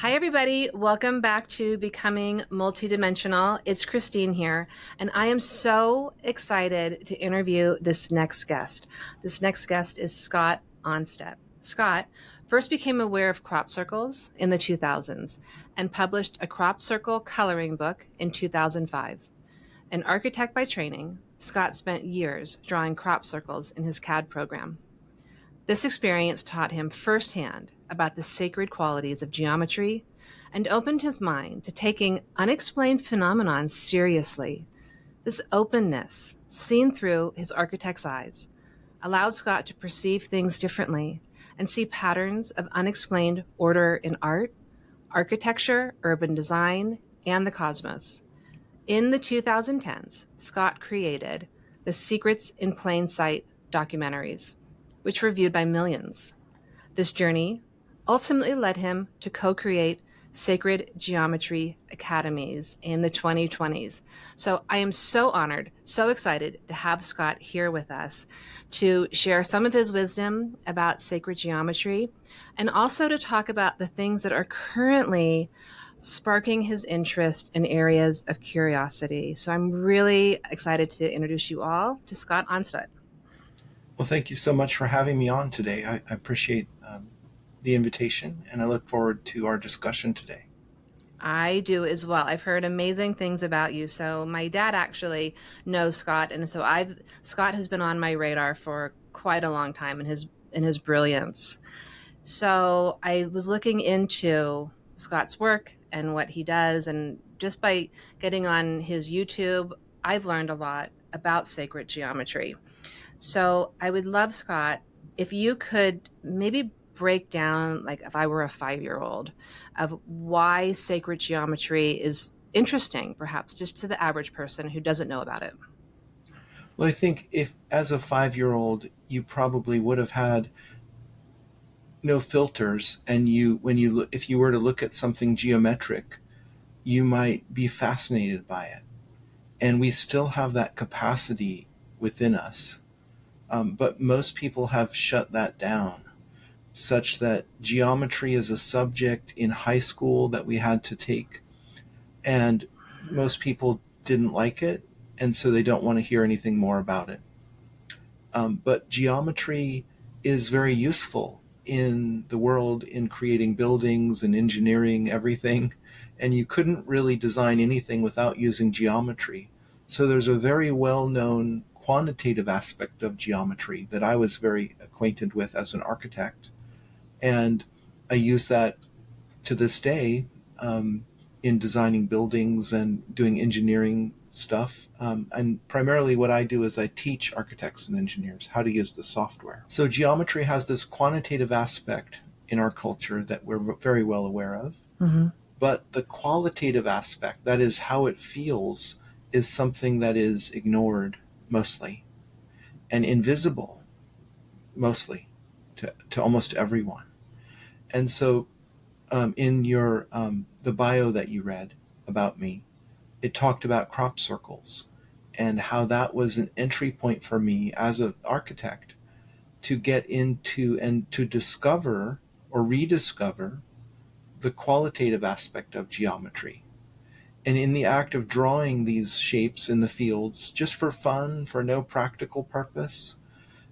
Hi, everybody. Welcome back to Becoming Multidimensional. It's Christine here, and I am so excited to interview this next guest. This next guest is Scott Onstott. Scott first became aware of crop circles in the 2000s and published a crop circle coloring book in 2005. An architect by training, Scott spent years drawing crop circles in his CAD program. This experience taught him firsthand about the sacred qualities of geometry and opened his mind to taking unexplained phenomenon seriously. This openness, seen through his architect's eyes, allowed Scott to perceive things differently and see patterns of unexplained order in art, architecture, urban design, and the cosmos. In the 2010s, Scott created the Secrets in Plain Sight documentaries, which were viewed by millions. This journey ultimately led him to co-create Sacred Geometry Academies in the 2020s. So I am so honored, so excited to have Scott here with us to share some of his wisdom about sacred geometry and also to talk about the things that are currently sparking his interest in areas of curiosity. So I'm really excited to introduce you all to Scott Onstott. Well, thank you so much for having me on today. I appreciate the invitation, and I look forward to our discussion today. I do as well. I've heard amazing things about you. So my dad actually knows Scott, and so Scott has been on my radar for quite a long time in his brilliance. So I was looking into Scott's work and what he does, and just by getting on his YouTube, I've learned a lot about sacred geometry. So I would love, Scott, if you could maybe break down, like if I were a 5-year old, of why sacred geometry is interesting, perhaps just to the average person who doesn't know about it. Well, I think if, as a 5-year-old, you probably would have had no filters, and if you were to look at something geometric, you might be fascinated by it. And we still have that capacity within us. But most people have shut that down, such that geometry is a subject in high school that we had to take, and most people didn't like it, and so they don't want to hear anything more about it. But geometry is very useful in the world in creating buildings and engineering everything, and you couldn't really design anything without using geometry. So there's a very well-known quantitative aspect of geometry that I was very acquainted with as an architect, and I use that to this day in designing buildings and doing engineering stuff. And primarily what I do is I teach architects and engineers how to use the software. So geometry has this quantitative aspect in our culture that we're very well aware of. Mm-hmm. But the qualitative aspect, that is how it feels, is something that is ignored mostly and invisible mostly to almost everyone. And so in your the bio that you read about me, it talked about crop circles and how that was an entry point for me as an architect to get into and to discover or rediscover the qualitative aspect of geometry. And in the act of drawing these shapes in the fields, just for fun, for no practical purpose,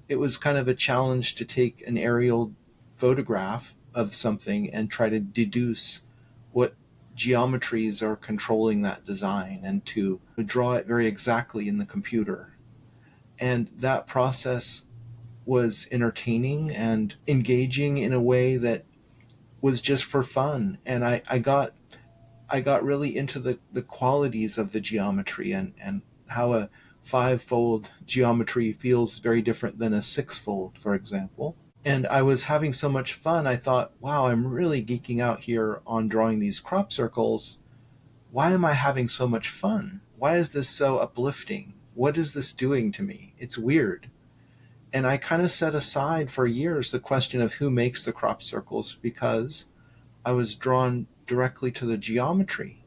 it was kind of a challenge to take an aerial photograph of something and try to deduce what geometries are controlling that design and to draw it very exactly in the computer. And that process was entertaining and engaging in a way that was just for fun. And I got really into the qualities of the geometry and how a five-fold geometry feels very different than a six-fold, for example. And I was having so much fun, I thought, wow, I'm really geeking out here on drawing these crop circles. Why am I having so much fun? Why is this so uplifting? What is this doing to me? It's weird. And I kind of set aside for years the question of who makes the crop circles because I was drawn directly to the geometry.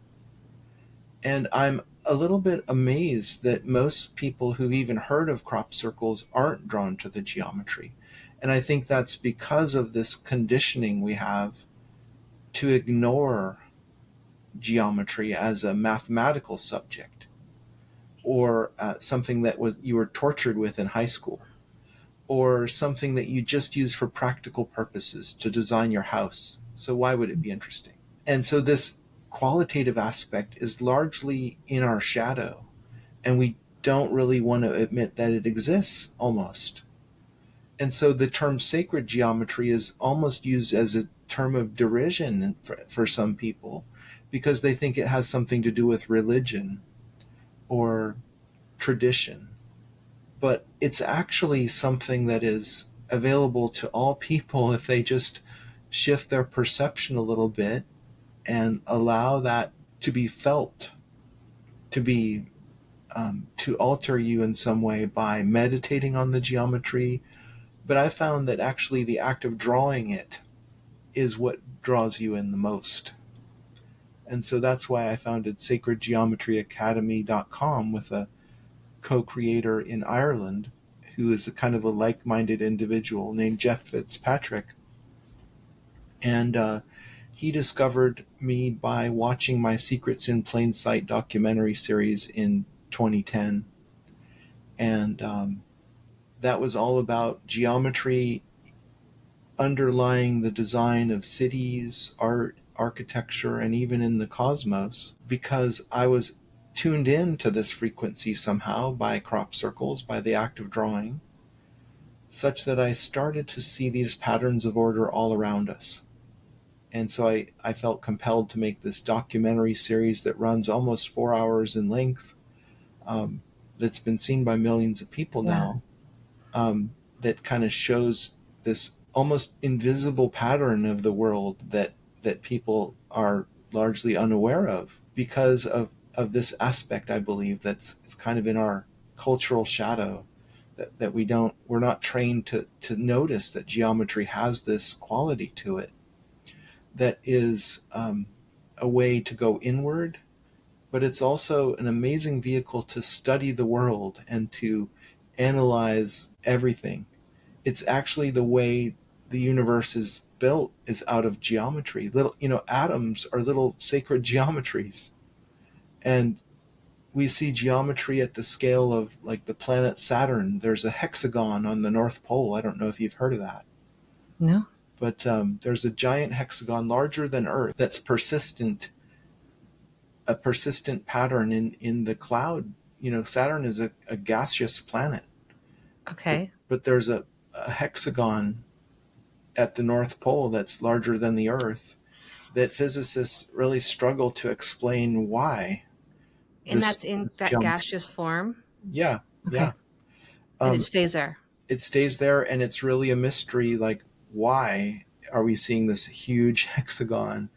And I'm a little bit amazed that most people who've even heard of crop circles aren't drawn to the geometry. And I think that's because of this conditioning we have to ignore geometry as a mathematical subject, or something that you were tortured with in high school, or something that you just use for practical purposes to design your house. So why would it be interesting? And so this qualitative aspect is largely in our shadow, and we don't really want to admit that it exists almost. And so the term sacred geometry is almost used as a term of derision for some people, because they think it has something to do with religion or tradition. But it's actually something that is available to all people if they just shift their perception a little bit and allow that to be felt, to be to alter you in some way by meditating on the geometry. But I found that actually the act of drawing it is what draws you in the most. And so that's why I founded sacredgeometryacademy.com with a co-creator in Ireland who is a kind of a like-minded individual named Jeff Fitzpatrick. And he discovered me by watching my Secrets in Plain Sight documentary series in 2010. And that was all about geometry underlying the design of cities, art, architecture, and even in the cosmos, because I was tuned in to this frequency somehow by crop circles, by the act of drawing, such that I started to see these patterns of order all around us. And so I felt compelled to make this documentary series that runs almost 4 hours in length, that's been seen by millions of people Yeah. now, that kind of shows this almost invisible pattern of the world that people are largely unaware of because of this aspect, I believe, that's it's kind of in our cultural shadow, that we're not trained to notice that geometry has this quality to it that is a way to go inward, but it's also an amazing vehicle to study the world and to analyze everything. It's actually the way the universe is built is out of geometry. Little, atoms are little sacred geometries. And we see geometry at the scale of like the planet Saturn. There's a hexagon on the North Pole. I don't know if you've heard of that. No. But there's a giant hexagon larger than Earth that's persistent, a persistent pattern in the cloud. Saturn is a gaseous planet, Okay. but there's a hexagon at the North Pole that's larger than the Earth that physicists really struggle to explain why And this that's in that geometry. gaseous form. Yeah, Okay. yeah. And it Um, stays there. it stays there, and it's really a mystery. Like, why are we seeing this huge hexagon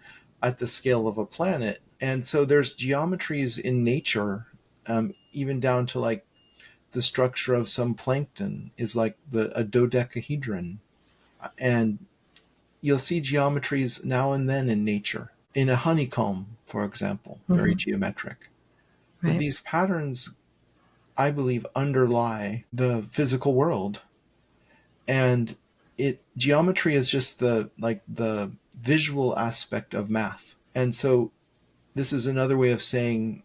at the scale of a planet? And so there's geometries in nature, even down to like the structure of some plankton is like a dodecahedron, and you'll see geometries now and then in nature. In a honeycomb, for example, very Mm-hmm. geometric. But Right. these patterns, I believe, underlie the physical world. And geometry is just the visual aspect of math. And so this is another way of saying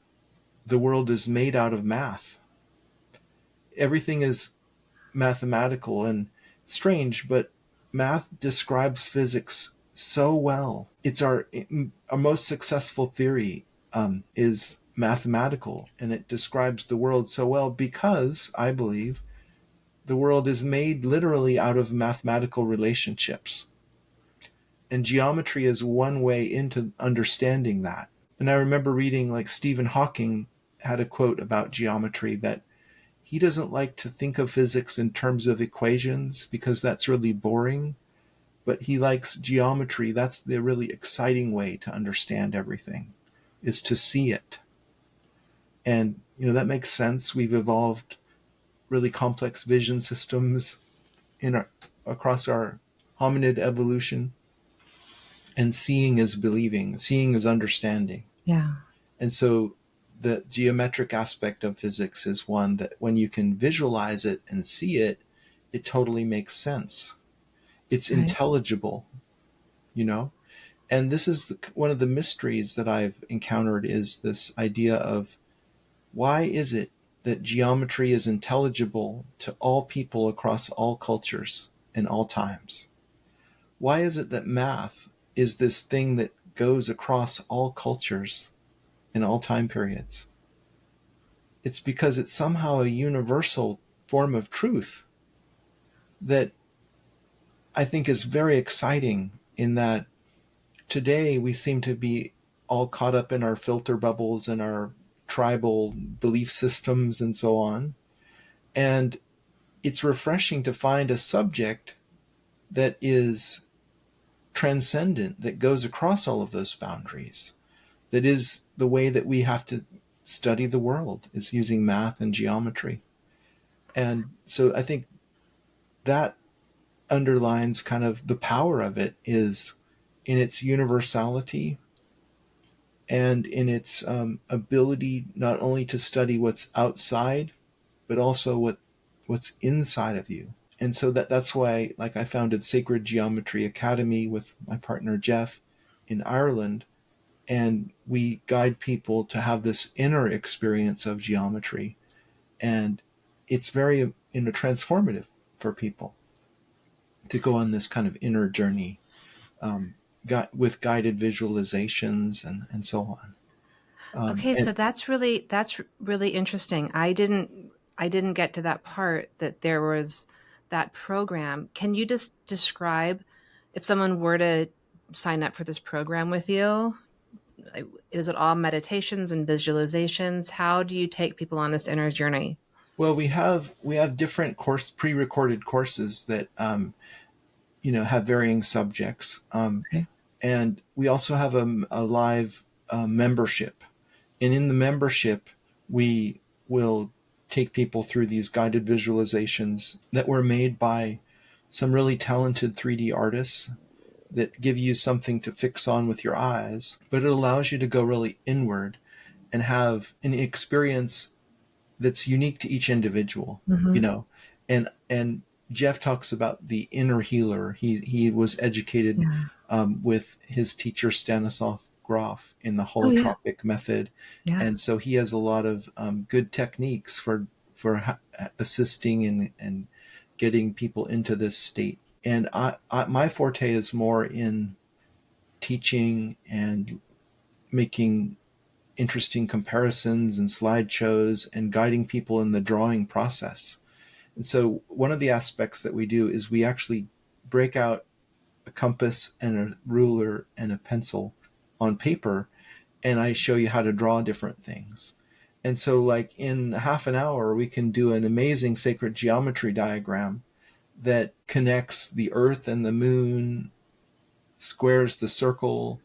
the world is made out of math. Everything is mathematical and strange, but math describes physics so well. It's our most successful theory, is mathematical, and it describes the world so well because I believe the world is made literally out of mathematical relationships. And geometry is one way into understanding that. And I remember reading, like, Stephen Hawking had a quote about geometry that he doesn't like to think of physics in terms of equations because that's really boring, but he likes geometry. That's the really exciting way to understand everything, is to see it. And, that makes sense. We've evolved really complex vision systems across our hominid evolution, and seeing is believing, seeing is understanding. Yeah. And so the geometric aspect of physics is one that when you can visualize it and see it, it totally makes sense. It's Right. intelligible, you know? And this is one of the mysteries that I've encountered, is this idea of, why is it that geometry is intelligible to all people across all cultures and all times? Why is it that math is this thing that goes across all cultures in all time periods? It's because it's somehow a universal form of truth that I think is very exciting, in that today we seem to be all caught up in our filter bubbles and our tribal belief systems and so on. And it's refreshing to find a subject that is transcendent, that goes across all of those boundaries, that is the way that we have to study the world, is using math and geometry. And so I think that underlines kind of the power of it, is in its universality and in its ability not only to study what's outside, but also what's inside of you. And so that's why, like, I founded Sacred Geometry Academy with my partner Jeff in Ireland, and we guide people to have this inner experience of geometry, and it's very transformative for people to go on this kind of inner journey, with guided visualizations and so on. Okay, And so that's really interesting. I didn't get to that part, that there was that program. Can you just describe, if someone were to sign up for this program with you, like, is it all meditations and visualizations? How do you take people on this inner journey? well, we have different pre-recorded courses that have varying subjects, Okay. and we also have a live membership. And in the membership, we will take people through these guided visualizations that were made by some really talented 3D artists, that give you something to fix on with your eyes, but it allows you to go really inward and have an experience that's unique to each individual, you Hmm. know. And Jeff talks about the inner healer. He was educated Yeah. with his teacher Stanislav Grof in the Oh yeah. holotropic method, Yeah. and so he has a lot of good techniques for assisting and getting people into this state. And my forte is more in teaching and making interesting comparisons and slideshows and guiding people in the drawing process. And so one of the aspects that we do is we actually break out a compass and a ruler and a pencil on paper, and I show you how to draw different things. And so, like, in half an hour, we can do an amazing sacred geometry diagram that connects the earth and the moon, squares the circle,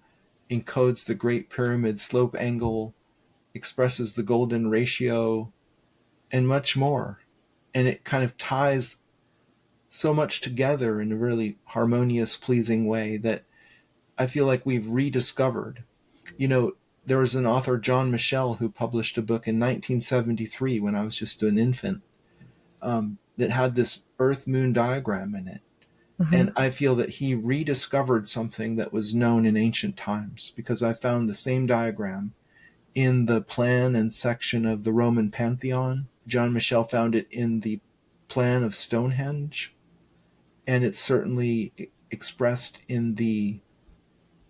encodes the Great Pyramid slope angle, expresses the golden ratio, and much more. And it kind of ties so much together in a really harmonious, pleasing way that I feel like we've rediscovered. You know, there was an author, John Michel, who published a book in 1973 when I was just an infant, that had this Earth Moon diagram in it. Hmm. And I feel that he rediscovered something that was known in ancient times, because I found the same diagram in the plan and section of the Roman Pantheon. John Michel found it in the plan of Stonehenge, and it's certainly expressed in the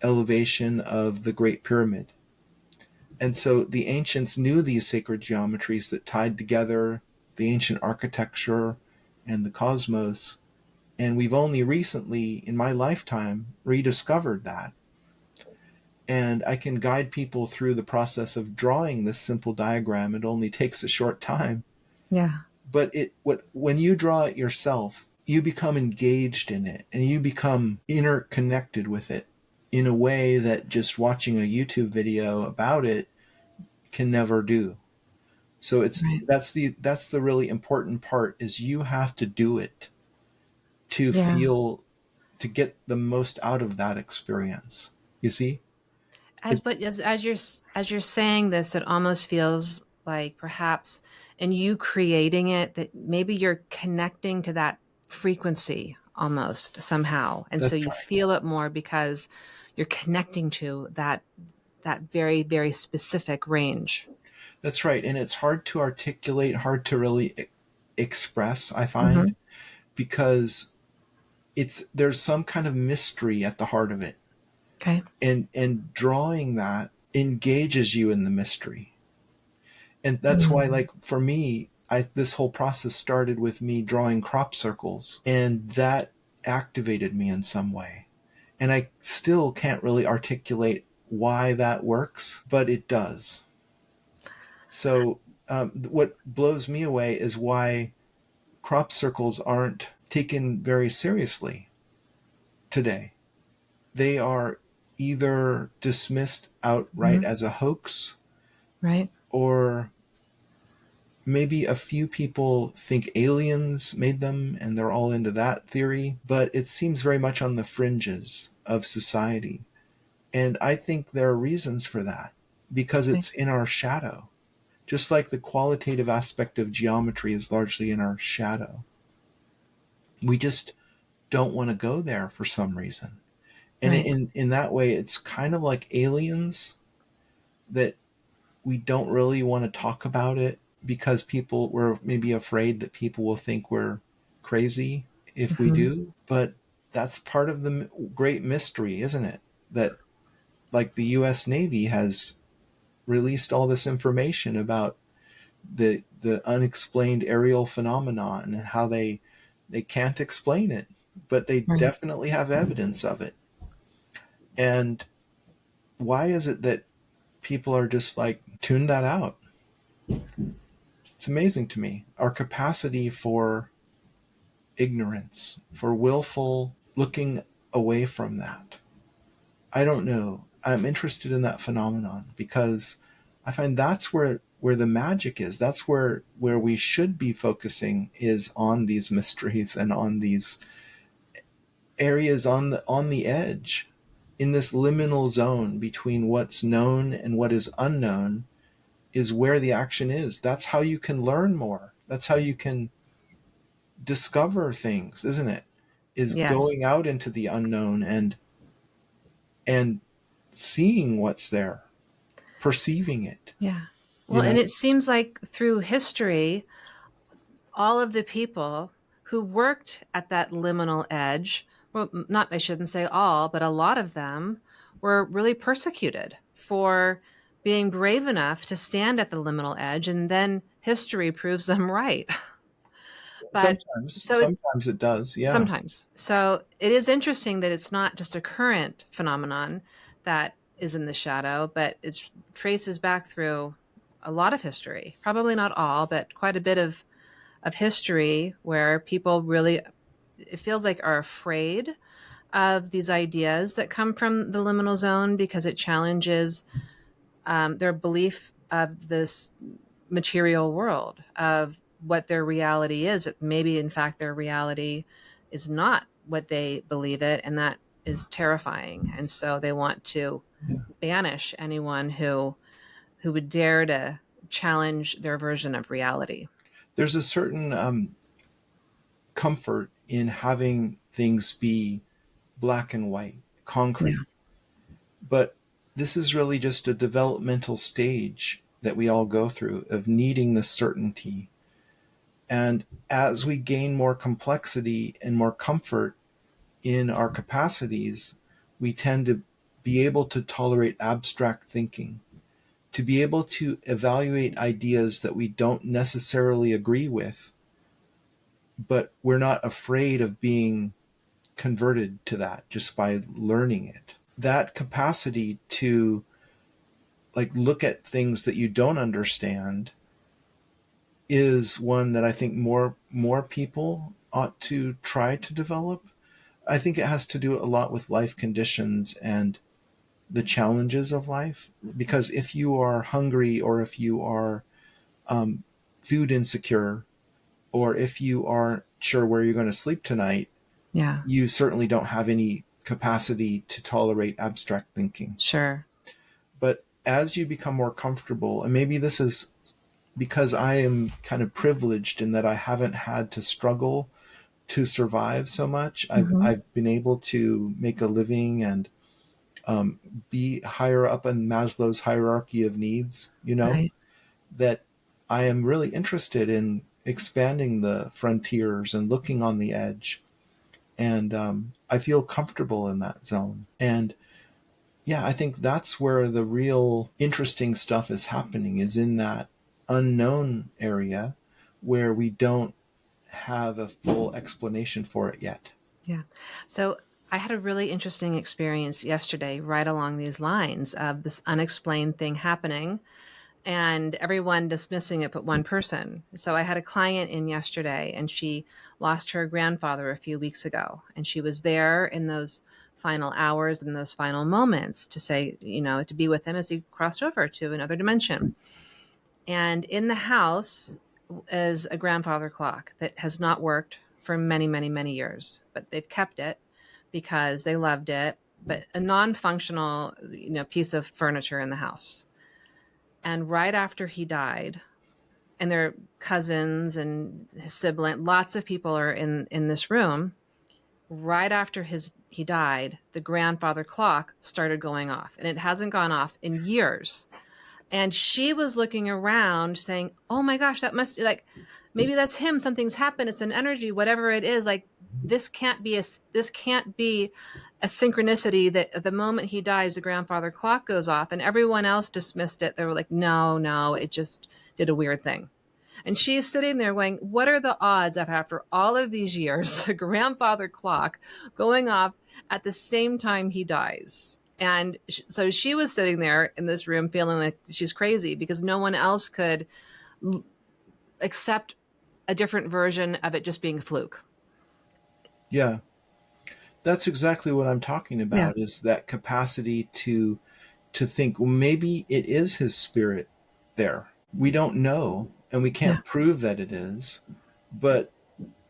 elevation of the Great Pyramid. And so the ancients knew these sacred geometries that tied together the ancient architecture and the cosmos. And we've only recently, in my lifetime, rediscovered that. And I can guide people through the process of drawing this simple diagram. It only takes a short time. Yeah. But when you draw it yourself, you become engaged in it and you become interconnected with it in a way that just watching a YouTube video about it can never do. So Right. that's the really important part, is you have to do it to Yeah. feel, to get the most out of that experience. You see? As It's but as you're saying this, it almost feels like, perhaps in you creating it, that maybe you're connecting to that frequency almost somehow, and so that's you feel it more because you're connecting to that very, very specific range. That's right. And it's hard to articulate, hard to really express, I find, Mm-hmm. because there's some kind of mystery at the heart of it. Okay. And drawing that engages you in the mystery. And that's why, Mm-hmm. like, for me, this whole process started with me drawing crop circles, and that activated me in some way. And I still can't really articulate why that works, but it does. So, what blows me away is why crop circles aren't taken very seriously today. They are either dismissed outright Mm-hmm. as a hoax, Right. or maybe a few people think aliens made them and they're all into that theory, but it seems very much on the fringes of society. And I think there are reasons for that because Okay. it's in our shadow. Just like the qualitative aspect of geometry is largely in our shadow. We just don't want to go there for some reason. And Right. in that way, it's kind of like aliens, that we don't really want to talk about it because people were maybe afraid that people will think we're crazy if we Mm-hmm. do. But that's part of the great mystery, isn't it? That, like, the US Navy has released all this information about the unexplained aerial phenomenon and how they can't explain it, but they Right. definitely have evidence of it. And why is it that people are just like, tune that out? It's amazing to me, our capacity for ignorance, for willful looking away from that. I don't know. I'm interested in that phenomenon because I find that's where the magic is. That's where we should be focusing, is on these mysteries and on these areas on the edge, in this liminal zone between what's known and what is unknown, is where the action is. That's how you can learn more. That's how you can discover things, isn't it? Is Yes. going out into the unknown and seeing what's there, perceiving it, Yeah. you Well, know? and it seems like through history, all of the people who worked at that liminal edge, well, not, I shouldn't say all, but a lot of them were really persecuted for being brave enough to stand at the liminal edge, and then history proves them right. But so Sometimes it does, yeah. sometimes. So it is interesting that it's not just a current phenomenon that is in the shadow, but it traces back through a lot of history. Probably not all, but quite a bit of history where people really, it feels like, are afraid of these ideas that come from the liminal zone because it challenges their belief of this material world, of what their reality is. Maybe, in fact, their reality is not what they believe it, and that is terrifying. And so they want to Yeah. banish anyone who would dare to challenge their version of reality. There's a certain comfort in having things be black and white, Yeah. concrete. But this is really just a developmental stage that we all go through, of needing the certainty. And as we gain more complexity and more comfort in our capacities, we tend to be able to tolerate abstract thinking, to be able to evaluate ideas that we don't necessarily agree with, but we're not afraid of being converted to that just by learning it. That capacity to, like, look at things that you don't understand is one that I think more people ought to try to develop. I think it has to do a lot with life conditions and the challenges of life. Because if you are hungry, or if you are um, food insecure, or if you aren't sure where you're going to sleep tonight, Yeah. you certainly don't have any capacity to tolerate abstract thinking. Sure. But as you become more comfortable, and maybe this is because I am kind of privileged in that I haven't had to struggle to survive so much. I've Hmm. I've been able to make a living and be higher up in Maslow's hierarchy of needs, Right. that I am really interested in expanding the frontiers and looking on the edge. And I feel comfortable in that zone. And yeah, I think that's where the real interesting stuff is happening, is in that unknown area where we don't have a full explanation for it yet. Yeah. So I had a really interesting experience yesterday, right along these lines of this unexplained thing happening and everyone dismissing it but one person. So I had a client in yesterday and she lost her grandfather a few weeks ago. And she was there in those final hours and those final moments to say, to be with him as he crossed over to another dimension. And in the house is a grandfather clock that has not worked for many, many, many years, but they've kept it because they loved it, but a non-functional, piece of furniture in the house. And right after he died, and their cousins and his sibling, lots of people are in this room. Right after he died, the grandfather clock started going off, and it hasn't gone off in years. And she was looking around saying, oh my gosh, that must, like, maybe that's him, something's happened, it's an energy, whatever it is. Like, this can't be a synchronicity that at the moment he dies the grandfather clock goes off. And everyone else dismissed it. They were like, no, it just did a weird thing. And she's sitting there going, what are the odds of, after all of these years, a grandfather clock going off at the same time he dies? And so she was sitting there in this room feeling like she's crazy because no one else could accept a different version of it just being a fluke. Yeah, that's exactly what I'm talking Yeah. about, is that capacity to think, well, maybe it is his spirit there. We don't know, and we Yeah. can't prove that it is, but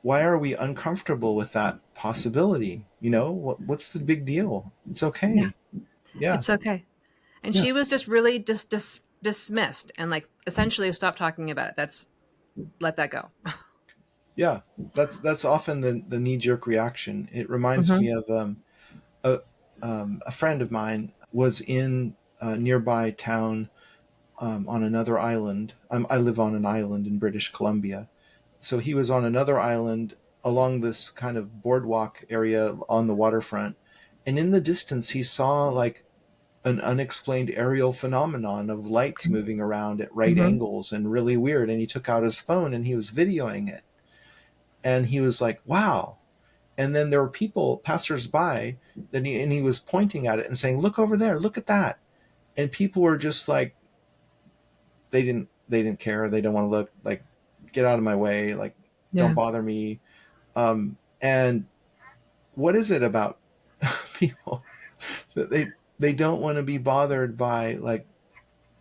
why are we uncomfortable with that possibility? What's the big deal? It's Yeah. okay. Yeah. It's okay. And Yeah. she was just really dismissed and like essentially stop talking about it. Let that go. Yeah. That's often the knee jerk reaction. It reminds Mm-hmm. me of a, a friend of mine was in a nearby town, on another island. I live on an island in British Columbia. So he was on another island along this kind of boardwalk area on the waterfront. And in the distance, he saw like an unexplained aerial phenomenon of lights Okay. moving around at right Mm-hmm. angles and really weird. And he took out his phone and he was videoing it. And he was like, wow. And then there were people, passersby, and he was pointing at it and saying, look over there, look at that. And people were just like, they didn't care. They don't want to look, like, get out of my way. Like, don't Yeah. bother me. And what is it about people that they don't want to be bothered by, like,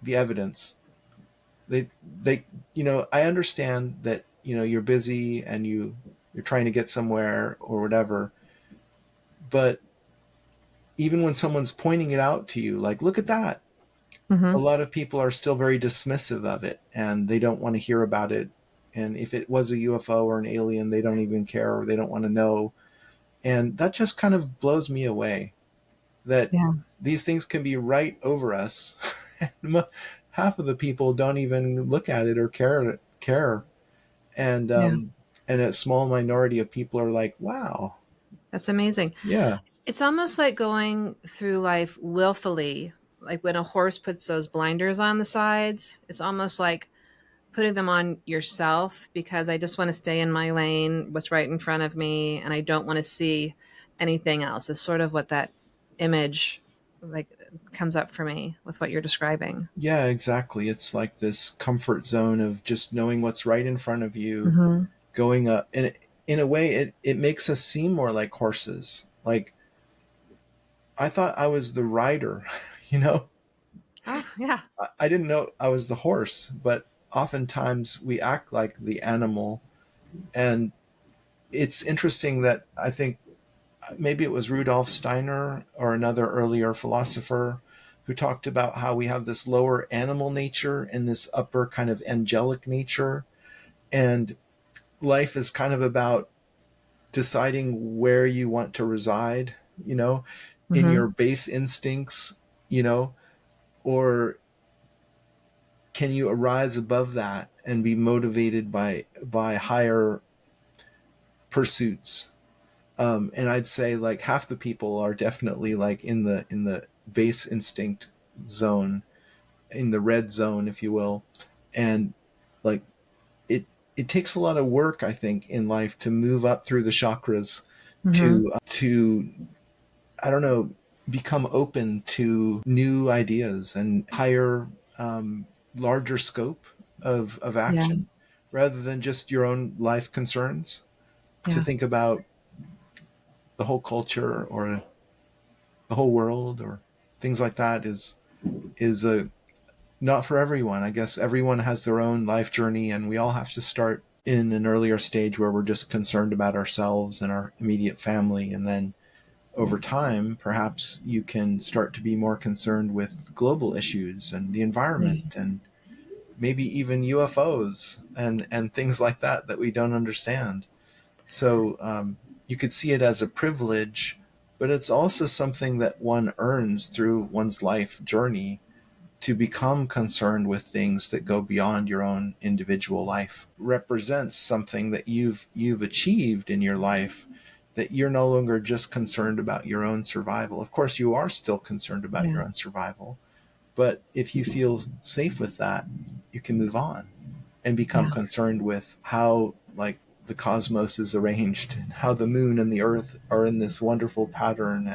the evidence? They I understand that you're busy and you're trying to get somewhere or whatever, but even when someone's pointing it out to you, like, look at that, a Mm-hmm. lot of people are still very dismissive of it and they don't want to hear about it. And if it was a UFO or an alien, they don't even care, or they don't want to know. And that just kind of blows me away, that Yeah. these things can be right over us. And half of the people don't even look at it or care. And Yeah. and a small minority of people are like, wow, That's amazing. yeah, It's almost like going through life willfully, like when a horse puts those blinders on the sides. It's almost like putting them on yourself because I just want to stay in my lane, what's right in front of me, and I don't want to see anything else. Is sort of what that image like comes up for me with what you're describing. yeah, exactly. It's like this comfort zone of just knowing what's right in front of you, Mm-hmm. going up. And in a way, it makes us seem more like horses. Like, I thought I was the rider, you know? Oh, yeah. I didn't know I was the horse, but oftentimes we act like the animal. And it's interesting that I think maybe it was Rudolf Steiner or another earlier philosopher who talked about how we have this lower animal nature and this upper kind of angelic nature. And life is kind of about deciding where you want to reside, you know? in Mm-hmm. your base instincts, you know, or can you arise above that and be motivated by higher pursuits? And I'd say like half the people are definitely like in the base instinct zone, in the red zone, if you will, and like it it takes a lot of work, I think, in life to move up through the chakras Mm-hmm. to I don't know, become open to new ideas and higher, larger scope of Yeah. action, rather than just your own life concerns. To Yeah. think about the whole culture or the whole world or things like that is a not for everyone. I guess everyone has their own life journey, and we all have to start in an earlier stage where we're just concerned about ourselves and our immediate family, and then over time, perhaps you can start to be more concerned with global issues and the environment Yeah. and maybe even UFOs and things like that that we don't understand. So you could see it as a privilege, but it's also something that one earns through one's life journey to become concerned with things that go beyond your own individual life. Represents something that you've achieved in your life, that you're no longer just concerned about your own survival. Of course you are still concerned about Yeah. your own survival, but if you feel safe with that, you can move on and become Yeah. concerned with how like the cosmos is arranged and how the moon and the earth are in this wonderful pattern,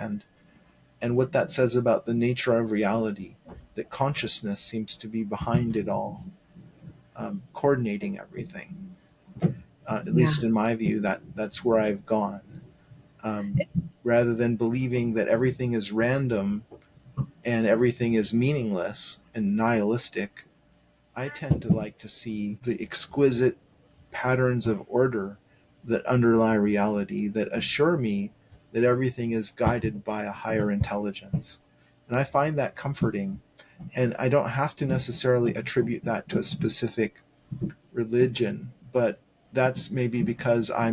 and what that says about the nature of reality, that consciousness seems to be behind it all, coordinating everything. At Yeah. least in my view, that's where I've gone. Um, Rather than believing that everything is random and everything is meaningless and nihilistic, I tend to like to see the exquisite patterns of order that underlie reality, that assure me that everything is guided by a higher intelligence. And I find that comforting. And I don't have to necessarily attribute that to a specific religion, but that's maybe because I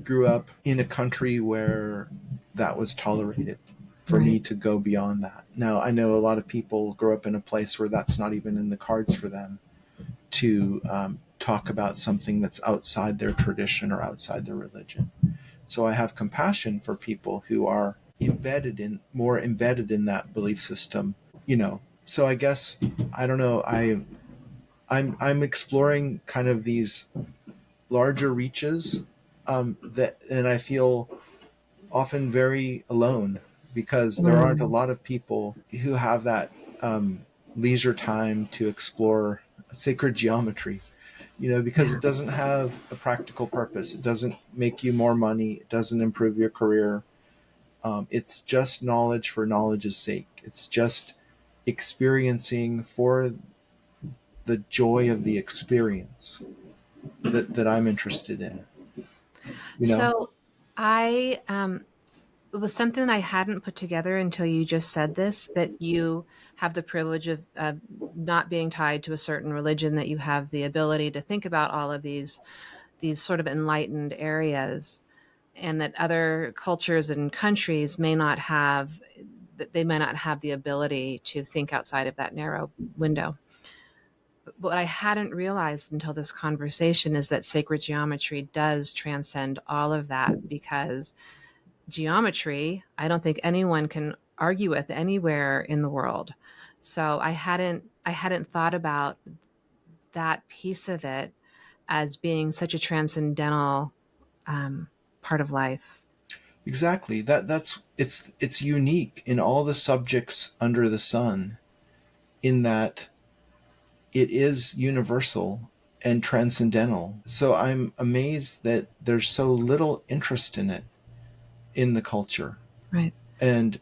grew up in a country where that was tolerated for me Right. to go beyond that. Now, I know a lot of people grow up in a place where that's not even in the cards for them to talk about something that's outside their tradition or outside their religion. So I have compassion for people who are embedded in that belief system, you know. So I guess I don't know. I'm exploring kind of these larger reaches, that, and I feel often very alone because there aren't a Mm. lot of people who have that leisure time to explore sacred geometry, you know, because Yeah. it doesn't have a practical purpose. It doesn't make you more money. It doesn't improve your career. It's just knowledge for knowledge's sake. It's just experiencing for the joy of the experience that I'm interested in, you know? So I it was something that I hadn't put together until you just said this, that you have the privilege of not being tied to a certain religion, that you have the ability to think about all of these sort of enlightened areas, and that other cultures and countries may not have, that they may not have the ability to think outside of that narrow window. But what I hadn't realized until this conversation is that sacred geometry does transcend all of that, because geometry, I don't think anyone can argue with anywhere in the world. So I hadn't thought about that piece of it as being such a transcendental um, part of life. Exactly. That's it's unique in all the subjects under the sun, in that it is universal and transcendental. So I'm amazed that there's so little interest in it in the culture. Right. And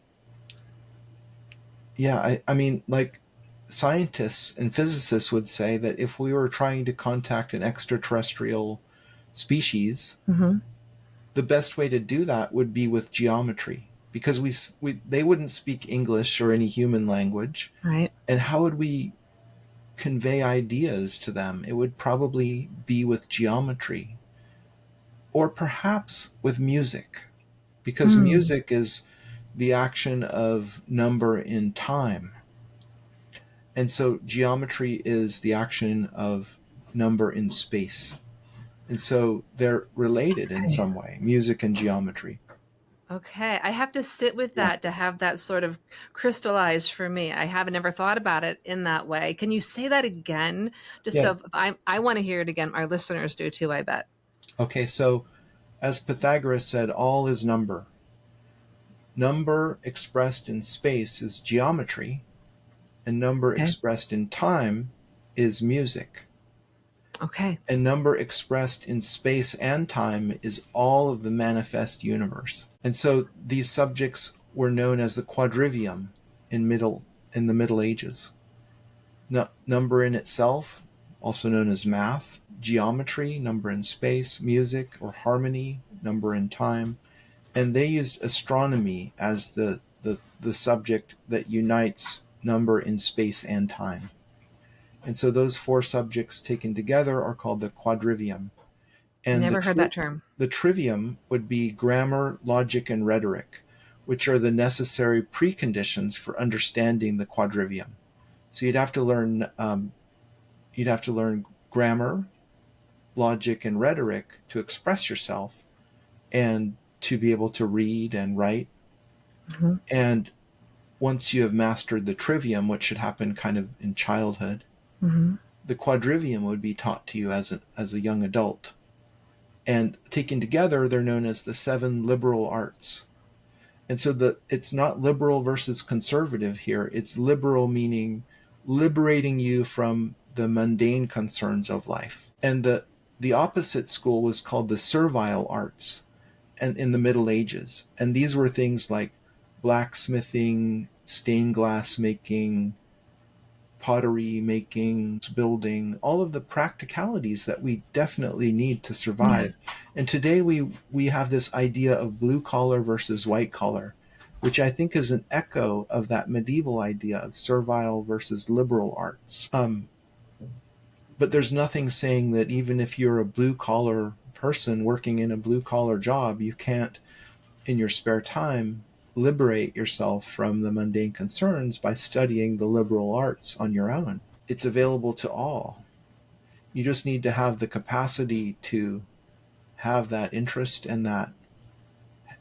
yeah, I mean, like, scientists and physicists would say that if we were trying to contact an extraterrestrial species, Mm-hmm. the best way to do that would be with geometry, because they wouldn't speak English or any human language. Right. And how would we convey ideas to them? It would probably be with geometry, or perhaps with music, because Mm. music is the action of number in time. And so geometry is the action of number in space. And so they're related in Okay. some way, music and geometry. Okay, I have to sit with Yeah. that to have that sort of crystallized for me. I haven't ever thought about it in that way. Can you say that again? Just Yeah. so if I want to hear it again. Our listeners do too, I bet. Okay, so as Pythagoras said, all is number. Number expressed in space is geometry, and number Okay. expressed in time is music. Okay. And number expressed in space and time is all of the manifest universe. And so these subjects were known as the quadrivium in the Middle Ages. Number in itself, also known as math; geometry, number in space; music or harmony, number in time. And they used astronomy as the subject that unites number in space and time. And so those four subjects taken together are called the quadrivium. And Never heard that term. the trivium would be grammar, logic, and rhetoric, which are the necessary preconditions for understanding the quadrivium. So you'd have to learn grammar, logic, and rhetoric to express yourself, and to be able to read and write. Hmm. And once you have mastered the trivium, which should happen kind of in childhood, Hmm. the quadrivium would be taught to you as a young adult. And taken together, they're known as the seven liberal arts. And so it's not liberal versus conservative here. It's liberal meaning liberating you from the mundane concerns of life. And the opposite school was called the servile arts, and in the Middle Ages. And these were things like blacksmithing, stained glass making, pottery making, building, all of the practicalities that we definitely need to Yeah. survive. And today we have this idea of blue collar versus white collar, which I think is an echo of that medieval idea of servile versus liberal arts. But there's nothing saying that even if you're a blue collar person working in a blue collar job, you can't, in your spare time, liberate yourself from the mundane concerns by studying the liberal arts on your own. It's available to all. You just need to have the capacity to have that interest and that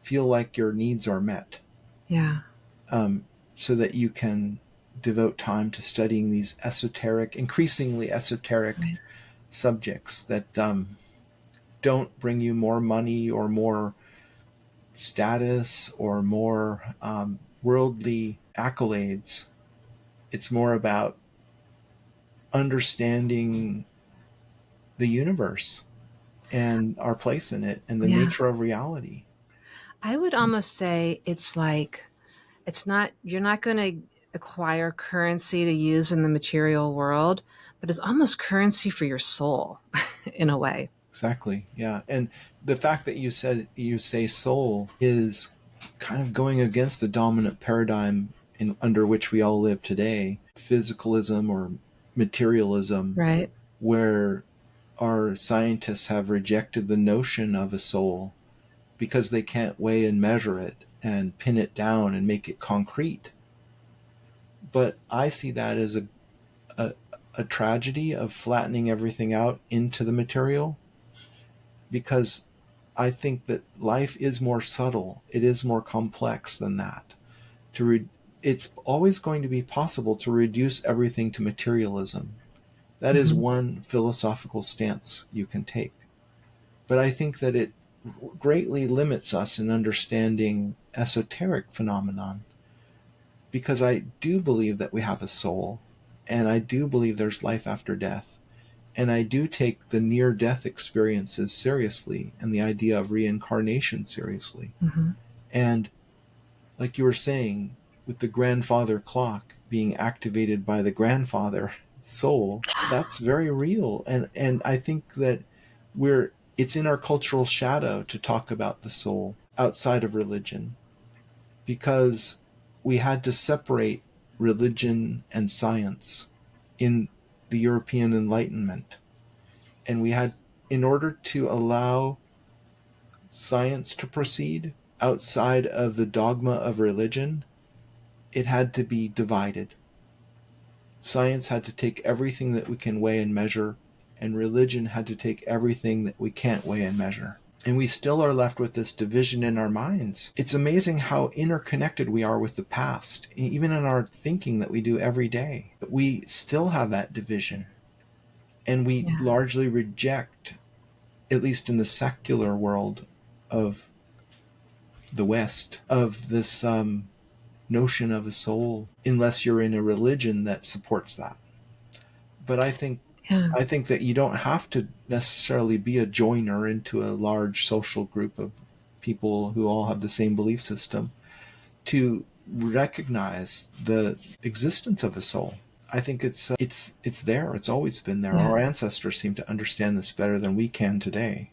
feel like your needs are met, Yeah. so that you can devote time to studying these increasingly esoteric Right. subjects that don't bring you more money or more status or more worldly accolades. It's more about understanding the universe and our place in it and the Yeah. nature of reality. I would almost say it's like it's not you're not going to acquire currency to use in the material world, but it's almost currency for your soul in a way. Exactly. Yeah. And the fact that you say soul is kind of going against the dominant paradigm under which we all live today, physicalism or materialism, Right. where our scientists have rejected the notion of a soul because they can't weigh and measure it and pin it down and make it concrete. But I see that as a, a tragedy of flattening everything out into the material, because I think that life is more subtle. It is more complex than that. It's always going to be possible to reduce everything to materialism. That is Hmm. one philosophical stance you can take. But I think that it greatly limits us in understanding esoteric phenomenon, because I do believe that we have a soul, and I do believe there's life after death. And I do take the near death experiences seriously and the idea of reincarnation seriously. Hmm. And like you were saying, with the grandfather clock being activated by the grandfather soul, that's very real. And I think that it's in our cultural shadow to talk about the soul outside of religion, because we had to separate religion and science in the European Enlightenment. And we had, in order to allow science to proceed, outside of the dogma of religion, it had to be divided. Science had to take everything that we can weigh and measure, and religion had to take everything that we can't weigh and measure. And we still are left with this division in our minds. It's amazing how interconnected we are with the past, even in our thinking that we do every day. But we still have that division, and we Yeah. largely reject, at least in the secular world of the West, of this notion of a soul, unless you're in a religion that supports that. But Yeah. I think that you don't have to necessarily be a joiner into a large social group of people who all have the same belief system to recognize the existence of a soul. I think it's there. It's always been there. Yeah. Our ancestors seem to understand this better than we can today.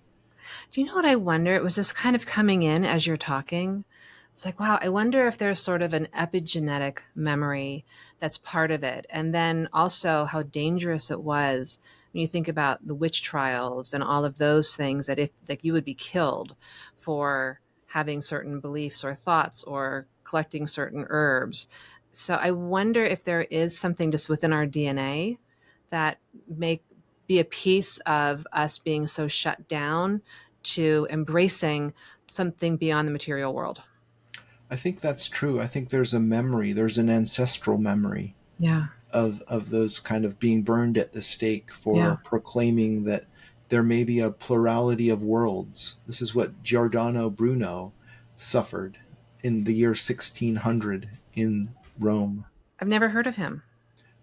Do you know what I wonder? It was just kind of coming in as you're talking. It's like, wow, I wonder if there's sort of an epigenetic memory that's part of it. And then also how dangerous it was when you think about the witch trials and all of those things, that if like you would be killed for having certain beliefs or thoughts or collecting certain herbs. So I wonder if there is something just within our DNA that may be a piece of us being so shut down to embracing something beyond the material world. I think that's true. I think there's a memory, there's an ancestral memory Yeah. of those kind of being burned at the stake Yeah. for proclaiming that there may be a plurality of worlds. This is what Giordano Bruno suffered in the year 1600 in Rome. I've never heard of him.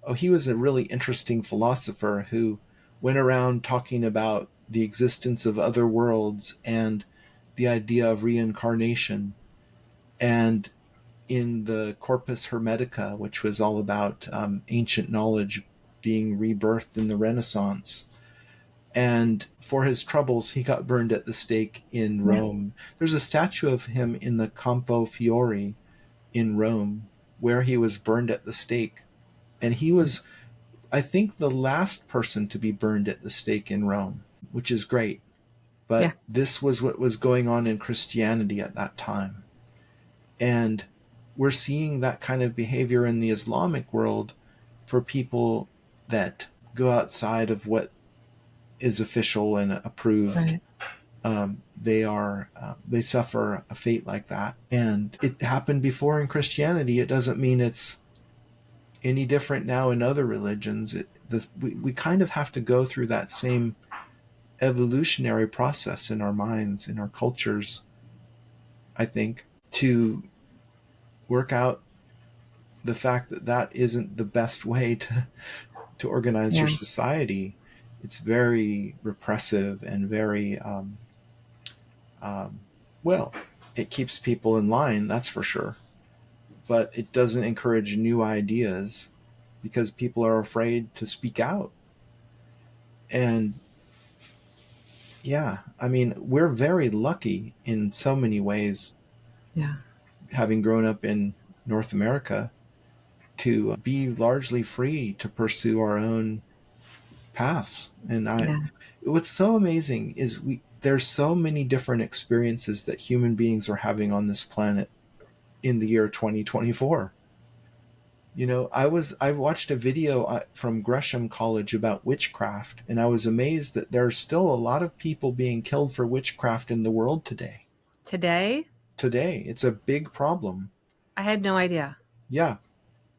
Oh, he was a really interesting philosopher who went around talking about the existence of other worlds and the idea of reincarnation. And in the Corpus Hermetica, which was all about ancient knowledge being rebirthed in the Renaissance. And for his troubles, he got burned at the stake in Yeah. Rome. There's a statue of him in the Campo Fiori in Rome where he was burned at the stake. And he was, I think, the last person to be burned at the stake in Rome, which is great. Yeah. But this was what was going on in Christianity at that time. And we're seeing that kind of behavior in the Islamic world for people that go outside of what is official and approved. Right. They suffer a fate like that, and it happened before in Christianity. It doesn't mean it's any different now in other religions. We kind of have to go through that same evolutionary process in our minds, in our cultures, I think, to work out the fact that that isn't the best way to organize your Yeah. society. It's very repressive and very well. It keeps people in line, that's for sure, but it doesn't encourage new ideas because people are afraid to speak out. And yeah, I mean, we're very lucky in so many ways, Yeah. having grown up in North America, to be largely free to pursue our own paths. And Yeah. what's so amazing is there's so many different experiences that human beings are having on this planet in the year 2024. You know, I watched a video from Gresham College about witchcraft, and I was amazed that there's still a lot of people being killed for witchcraft in the world today. Today, Today, it's a big problem. I had no idea. Yeah,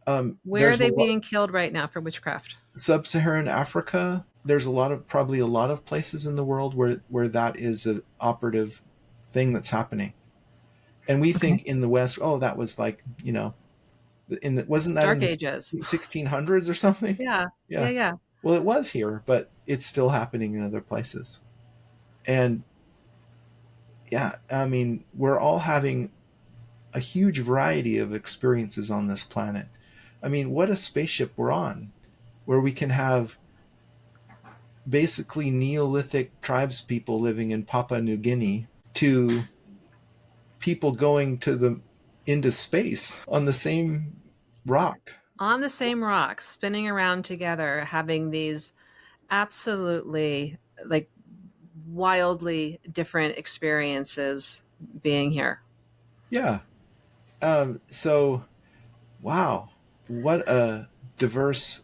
Where are there's a they lot. being killed right now for witchcraft? Sub-Saharan Africa. There's a lot of probably a lot of places in the world where that is a operative thing that's happening. And we Okay. think in the West, oh, that was like, you know, wasn't that in Dark the Ages. 1600s or something? Yeah. Yeah. Yeah. Yeah. Well, it was here, but it's still happening in other places. And yeah, I mean, we're all having a huge variety of experiences on this planet. I mean, what a spaceship we're on, where we can have basically Neolithic tribes people living in Papua New Guinea to people going to the into space on the same rock. On the same rocks, spinning around together, having these absolutely like wildly different experiences being here. Yeah. So, wow, what a diverse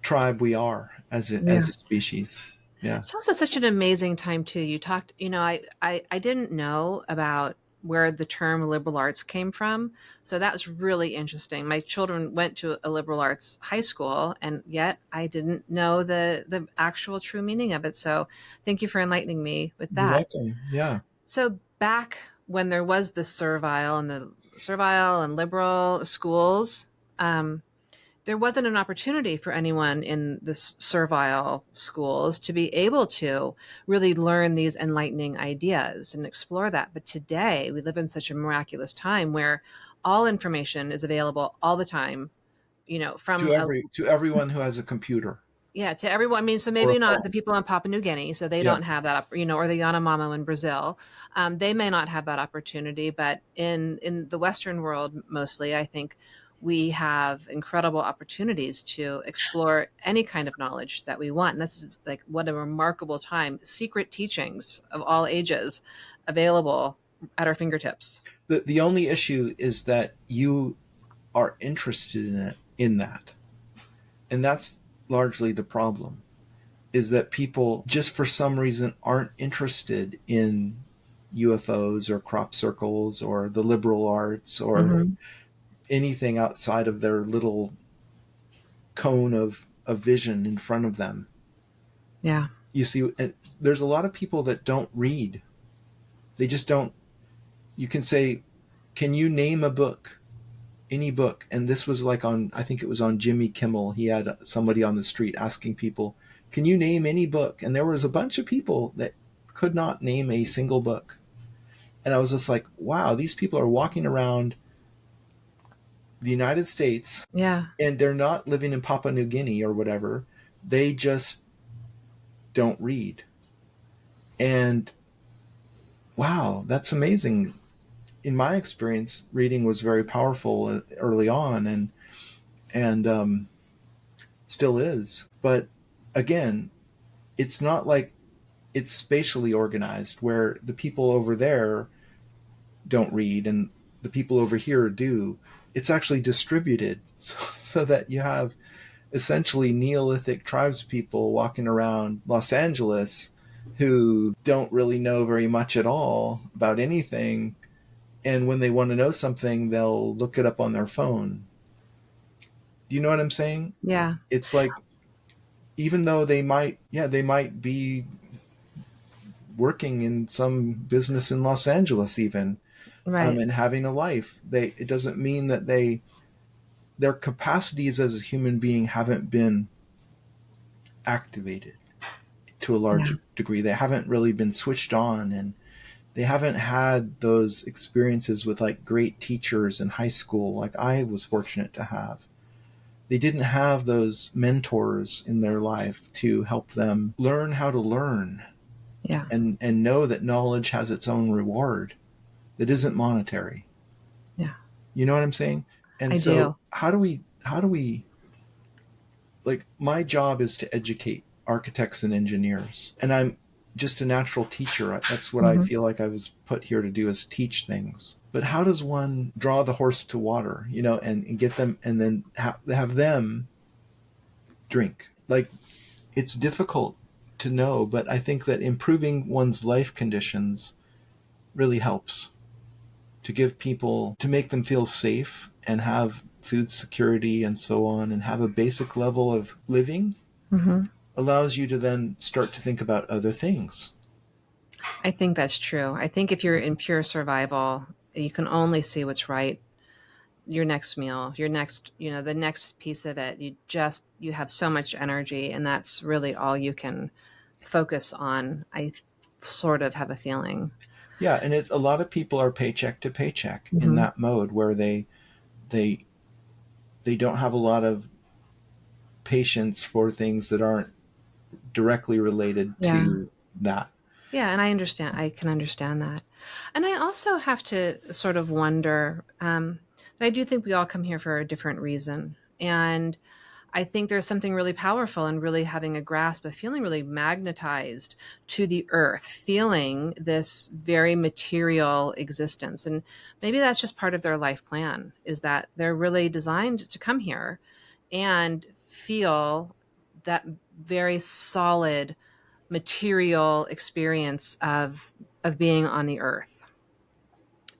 tribe we are Yeah. as a species. Yeah. It's also such an amazing time too. You talked, I didn't know about where the term liberal arts came from. So that was really interesting. My children went to a liberal arts high school, and yet I didn't know the actual true meaning of it. So thank you for enlightening me with You're that. welcome. Yeah. So back when there was the servile and liberal schools, um, there wasn't an opportunity for anyone in the servile schools to be able to really learn these enlightening ideas and explore that. But today, we live in such a miraculous time where all information is available all the time, from a To everyone who has a computer yeah, to everyone. I mean, so or a maybe not the phone. people in Papua New Guinea, so they Yeah. don't have that, or the Yanomamo in Brazil. They may not have that opportunity, but in the Western world, mostly, I think we have incredible opportunities to explore any kind of knowledge that we want. And this is like what a remarkable time. Secret teachings of all ages available at our fingertips. The only issue is that you are interested in that, and that's largely the problem. Is that people just for some reason aren't interested in UFOs or crop circles or the liberal arts or Hmm. anything outside of their little cone of vision in front of them. Yeah. You see, and there's a lot of people that don't read. They just don't. You can say, "Can you name a book?" Any book. And this was like on, I think it was on Jimmy Kimmel. He had somebody on the street asking people, "Can you name any book?" And there was a bunch of people that could not name a single book. And I was just like, wow, these people are walking around the United States Yeah. and they're not living in Papua New Guinea or whatever. They just don't read. And wow, that's amazing. In my experience, reading was very powerful early on, and still is. But again, it's not like it's spatially organized where the people over there don't read and the people over here do. It's actually distributed so that you have essentially Neolithic tribes people walking around Los Angeles who don't really know very much at all about anything. And when they want to know something, they'll look it up on their phone. Do you know what I'm saying? Yeah. It's like, even though they might be working in some business in Los Angeles, even, Right. and having a life, it doesn't mean that their capacities as a human being haven't been activated to a Yeah. large degree. They haven't really been switched on, and they haven't had those experiences with like great teachers in high school, like I was fortunate to have. They didn't have those mentors in their life to help them learn how to learn Yeah. and know that knowledge has its own reward that isn't monetary. Yeah. You know what I'm saying? And I so do. how do we like, my job is to educate architects and engineers, and I'm just a natural teacher. That's what I Hmm. feel like I was put here to do, is teach things. But how does one draw the horse to water, and get them, and then have them drink? Like, it's difficult to know, but I think that improving one's life conditions really helps to give people, to make them feel safe and have food security and so on, and have a basic level of living, Hmm. allows you to then start to think about other things. I think that's true. I think if you're in pure survival, you can only see what's right. Your next meal, your next, the next piece of it. You have so much energy, and that's really all you can focus on. I sort of have a feeling. Yeah, and it's a lot of people are paycheck to paycheck in Hmm. that mode where they they don't have a lot of patience for things that aren't directly related Yeah. to that. Yeah. And I understand. I can understand that. And I also have to sort of wonder that I do think we all come here for a different reason. And I think there's something really powerful in really having a grasp of feeling really magnetized to the earth, feeling this very material existence. And maybe that's just part of their life plan, is that they're really designed to come here and feel that very solid material experience of being on the earth.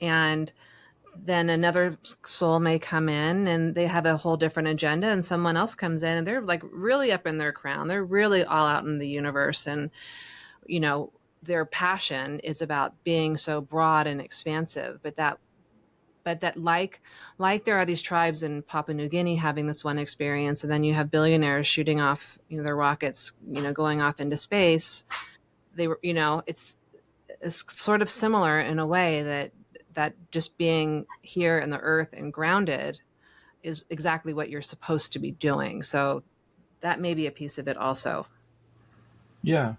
And then another soul may come in and they have a whole different agenda, and someone else comes in and they're like really up in their crown, they're really all out in the universe, and you know, their passion is about being so broad and expansive. But that like there are these tribes in Papua New Guinea having this one experience, and then you have billionaires shooting off, their rockets, going off into space. They were, it's sort of similar in a way that just being here in the earth and grounded is exactly what you're supposed to be doing. So that may be a piece of it also. Yeah,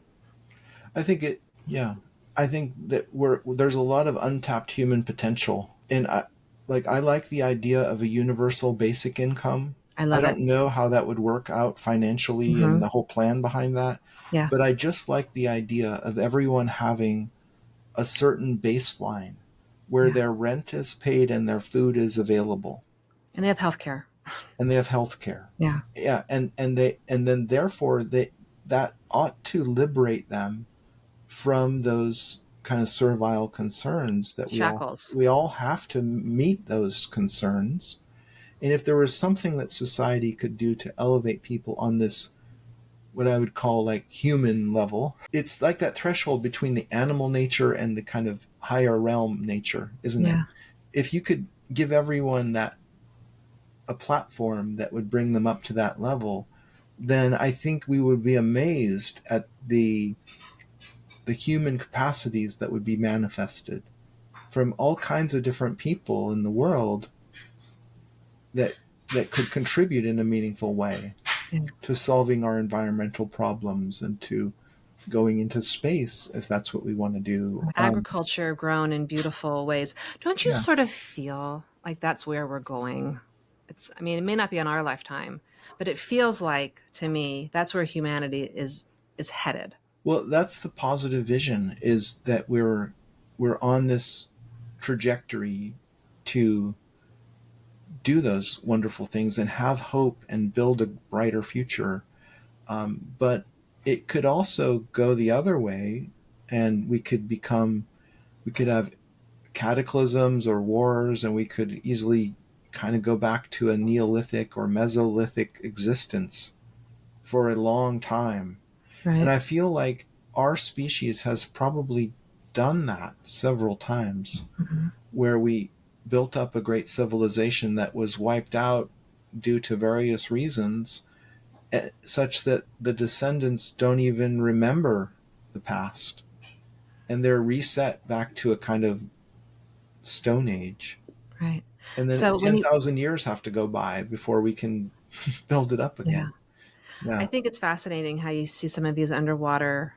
I think it. Yeah, I think that there's a lot of untapped human potential, and I like the idea of a universal basic income. I I love it. don't know how that would work out financially and Hmm. the whole plan behind that, Yeah. but I just like the idea of everyone having a certain baseline where Yeah. their rent is paid and their food is available And they have healthcare. and they have health care. Yeah. Yeah, and then therefore they that ought to liberate them from those kind of servile concerns that Shackles. we all have to meet those concerns. And if there was something that society could do to elevate people on this, what I would call like human level, it's like that threshold between the animal nature and the kind of higher realm nature, isn't it? Yeah. If you could give everyone that a platform that would bring them up to that level, then I think we would be amazed at the human capacities that would be manifested from all kinds of different people in the world that could contribute in a meaningful way Yeah. to solving our environmental problems and to going into space if that's what we want to do. Agriculture grown in beautiful ways. Don't you Yeah. sort of feel like that's where we're going? I mean, it may not be in our lifetime, but it feels like to me that's where humanity is headed. Well, that's the positive vision, is that we're on this trajectory to do those wonderful things and have hope and build a brighter future. But it could also go the other way, and we could have cataclysms or wars, and we could easily kind of go back to a Neolithic or Mesolithic existence for a long time. And Right. I feel like our species has probably done that several times, Hmm. where we built up a great civilization that was wiped out due to various reasons, such that the descendants don't even remember the past. And they're reset back to a kind of stone age. Right. And then So when you, 10,000 years have to go by before we can build it up yeah, again. I Yeah. think it's fascinating how you see some of these underwater,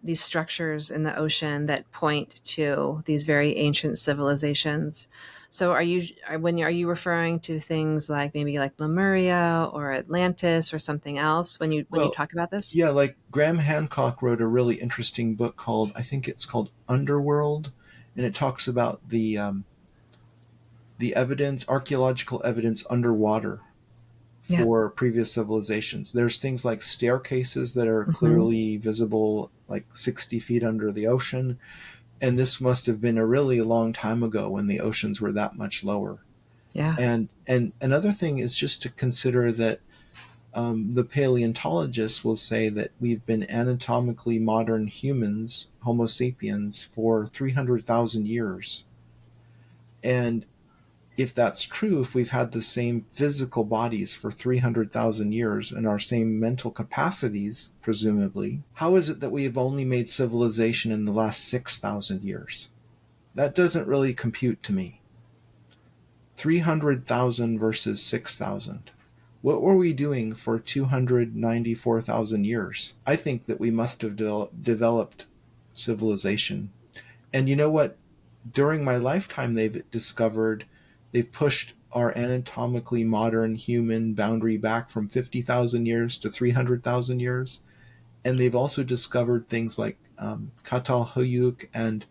these structures in the ocean that point to these very ancient civilizations. So are you referring to things like maybe like Lemuria or Atlantis or something else when you Well, talk about this? yeah, like Graham Hancock wrote a really interesting book called, I think it's called Underworld, and it talks about the evidence, archaeological evidence underwater Yeah. for previous civilizations. There's things like staircases that are Hmm. clearly visible, like 60 feet under the ocean. And this must have been a really long time ago when the oceans were that much lower. Yeah. And another thing is just to consider that the paleontologists will say that we've been anatomically modern humans, Homo sapiens, for 300,000 years. And if that's true, if we've had the same physical bodies for 300,000 years and our same mental capacities, presumably, how is it that we have only made civilization in the last 6,000 years? That doesn't really compute to me. 300,000 versus 6,000. What were we doing for 294,000 years? I think that we must have developed civilization. And you know what? During my lifetime, they've pushed our anatomically modern human boundary back from 50,000 years to 300,000 years. And they've also discovered things like Catalhoyuk and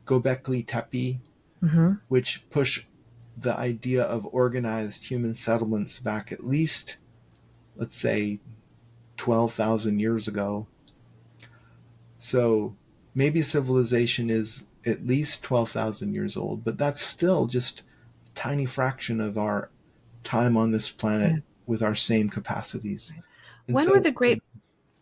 Gobekli Tepe, Mm-hmm. which push the idea of organized human settlements back at least, let's say, 12,000 years ago. So maybe civilization is at least 12,000 years old, but that's still just a tiny fraction of our time on this Yeah. planet with our same capacities. Right. And When were so the great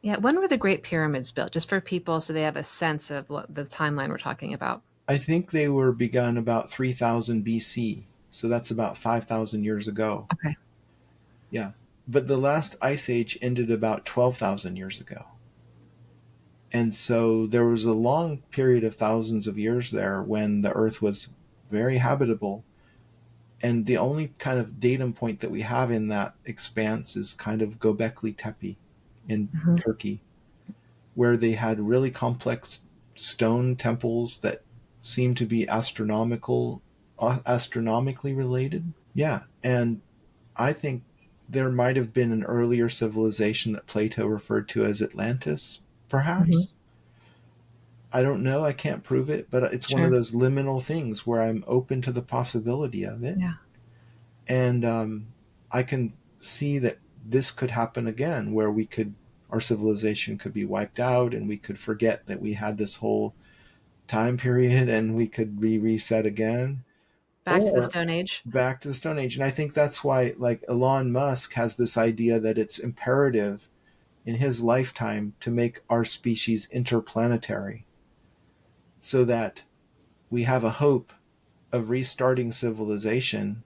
Yeah, when were the Great Pyramids built? Just for people so they have a sense of what the timeline we're talking about. I think they were begun about 3000 BC. So that's about 5,000 years ago. Okay. Yeah. But the last ice age ended about 12,000 years ago. And so there was a long period of thousands of years there when the earth was very habitable. And the only kind of datum point that we have in that expanse is kind of Göbekli Tepe in Hmm. Turkey, where they had really complex stone temples that seemed to be astronomically related. Yeah, and I think there might have been an earlier civilization that Plato referred to as Atlantis, Hmm. perhaps. I don't know. I can't prove it, but it's one of Sure. those liminal things where I'm open to the possibility of it. Yeah. And I can see that this could happen again, where our civilization could be wiped out and we could forget that we had this whole time period and we could be reset again. Back to the Or Stone Age. back to the Stone Age. And I think that's why, like, Elon Musk has this idea that it's imperative in his lifetime to make our species interplanetary so that we have a hope of restarting civilization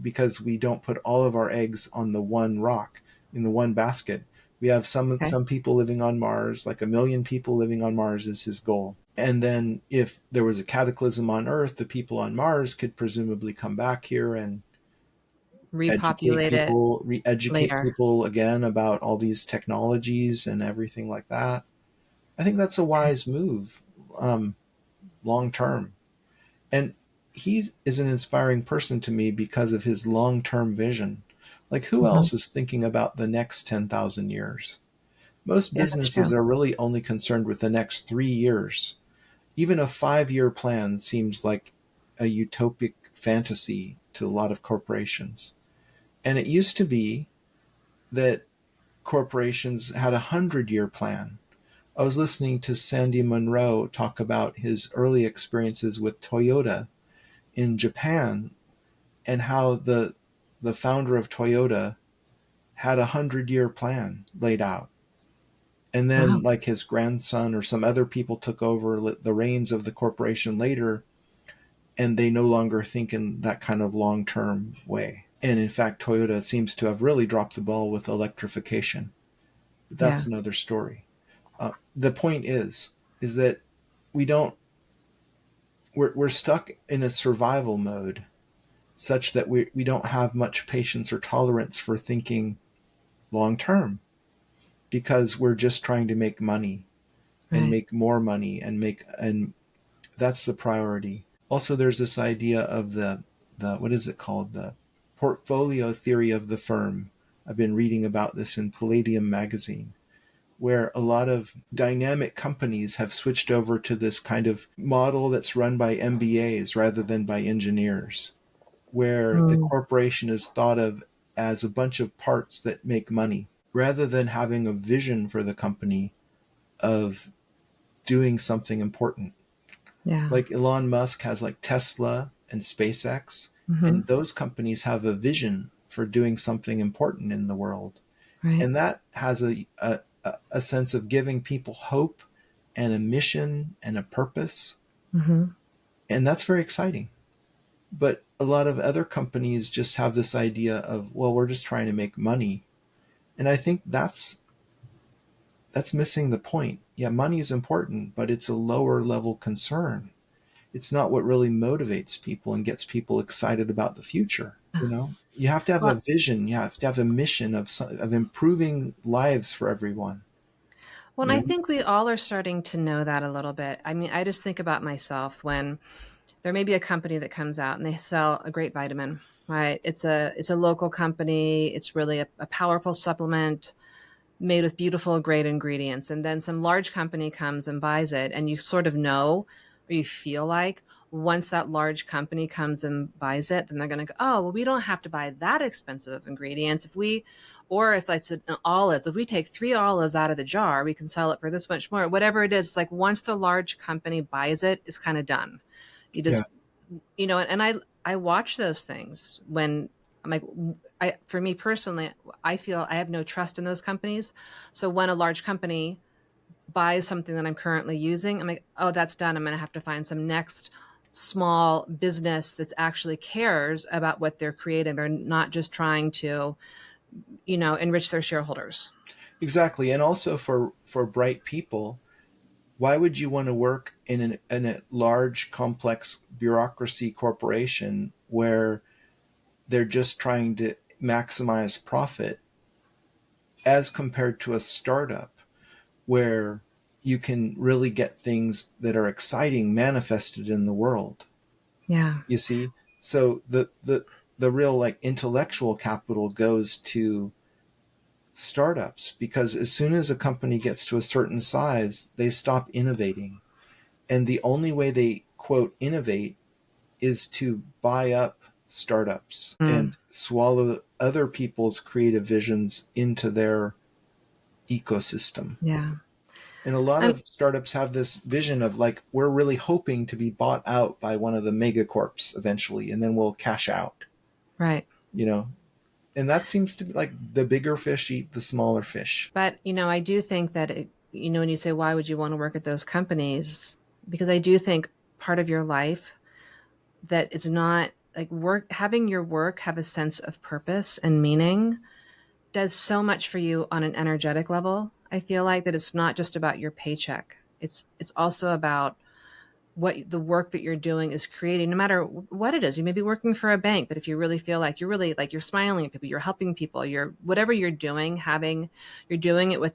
because we don't put all of our eggs on the one rock in the one basket. We have Okay. some people living on Mars, like 1 million people living on Mars is his goal. And then if there was a cataclysm on Earth, the people on Mars could presumably come back here and Repopulate it re-educate later. people again about all these technologies and everything like that. I think that's a Okay. wise move, long term. And he is an inspiring person to me because of his long term vision. Like, who Hmm. else is thinking about the next 10,000 years? Most Yeah, that's true. businesses are really only concerned with the next 3 years. Even a 5 year plan seems like a utopic fantasy to a lot of corporations. And it used to be that corporations had a 100-year plan. I was listening to Sandy Munro talk about his early experiences with Toyota in Japan and how the founder of Toyota had a 100-year plan laid out. And then, Wow. like, his grandson or some other people took over the reins of the corporation later, and they no longer think in that kind of long term way. And in fact, Toyota seems to have really dropped the ball with electrification. But Yeah. that's another story. The point is that we don't we're stuck in a survival mode such that we don't have much patience or tolerance for thinking long term because we're just trying to make money and Right. make more money and that's the priority. Also, there's this idea of the what is it called, the portfolio theory of the firm. I've been reading about this in Palladium magazine, where a lot of dynamic companies have switched over to this kind of model that's run by MBAs rather than by engineers, where the Mm. corporation is thought of as a bunch of parts that make money rather than having a vision for the company of doing something important. Yeah. Like Elon Musk has like Tesla and SpaceX, Hmm. and those companies have a vision for doing something important in the world. Right. And that has a sense of giving people hope and a mission and a purpose. Hmm. And that's very exciting. But a lot of other companies just have this idea of, well, we're just trying to make money. And I think that's missing the point. Yeah, money is important, but it's a lower level concern. It's not what really motivates people and gets people excited about the future. You have to have a Well, vision. You have to have a mission of improving lives for everyone. well, You I know, think we all are starting to know that a little bit. I mean, I just think about myself when there may be a company that comes out and they sell a great vitamin, right? It's a local company. It's really a powerful supplement made with beautiful, great ingredients. And then some large company comes and buys it, and you sort of know, or you feel like once that large company comes and buys it, then they're going to go, oh, well, we don't have to buy that expensive of ingredients. Or if it's an olives, if we take 3 olives out of the jar, we can sell it for this much more. Whatever it is, it's like once the large company buys it, it's kind of done. You Yeah, just, and I watch those things when I'm like, for me personally, I feel I have no trust in those companies. So when a large company buys something that I'm currently using, I'm like, oh, that's done. I'm going to have to find some next small business that actually cares about what they're creating. They're not just trying to, enrich their shareholders. exactly. And also for bright people, why would you want to work in a large, complex bureaucracy corporation where they're just trying to maximize profit as compared to a startup where you can really get things that are exciting manifested in the world? Yeah. You see? So the real like intellectual capital goes to startups, because as soon as a company gets to a certain size, they stop innovating. And the only way they quote innovate is to buy up startups Mm, and swallow other people's creative visions into their ecosystem. yeah. And a lot And of startups have this vision of like, we're really hoping to be bought out by one of the megacorps eventually, and then we'll cash out, right. you know? And that seems to be like the bigger fish eat the smaller fish. But, I do think that, when you say, why would you want to work at those companies? Because I do think part of your life that it's not like having your work have a sense of purpose and meaning does so much for you on an energetic level. I feel like that it's not just about your paycheck. It's also about what the work that you're doing is creating, no matter what it is. You may be working for a bank, but if you really feel like you're smiling at people, you're helping people, you're whatever you're doing, you're doing it with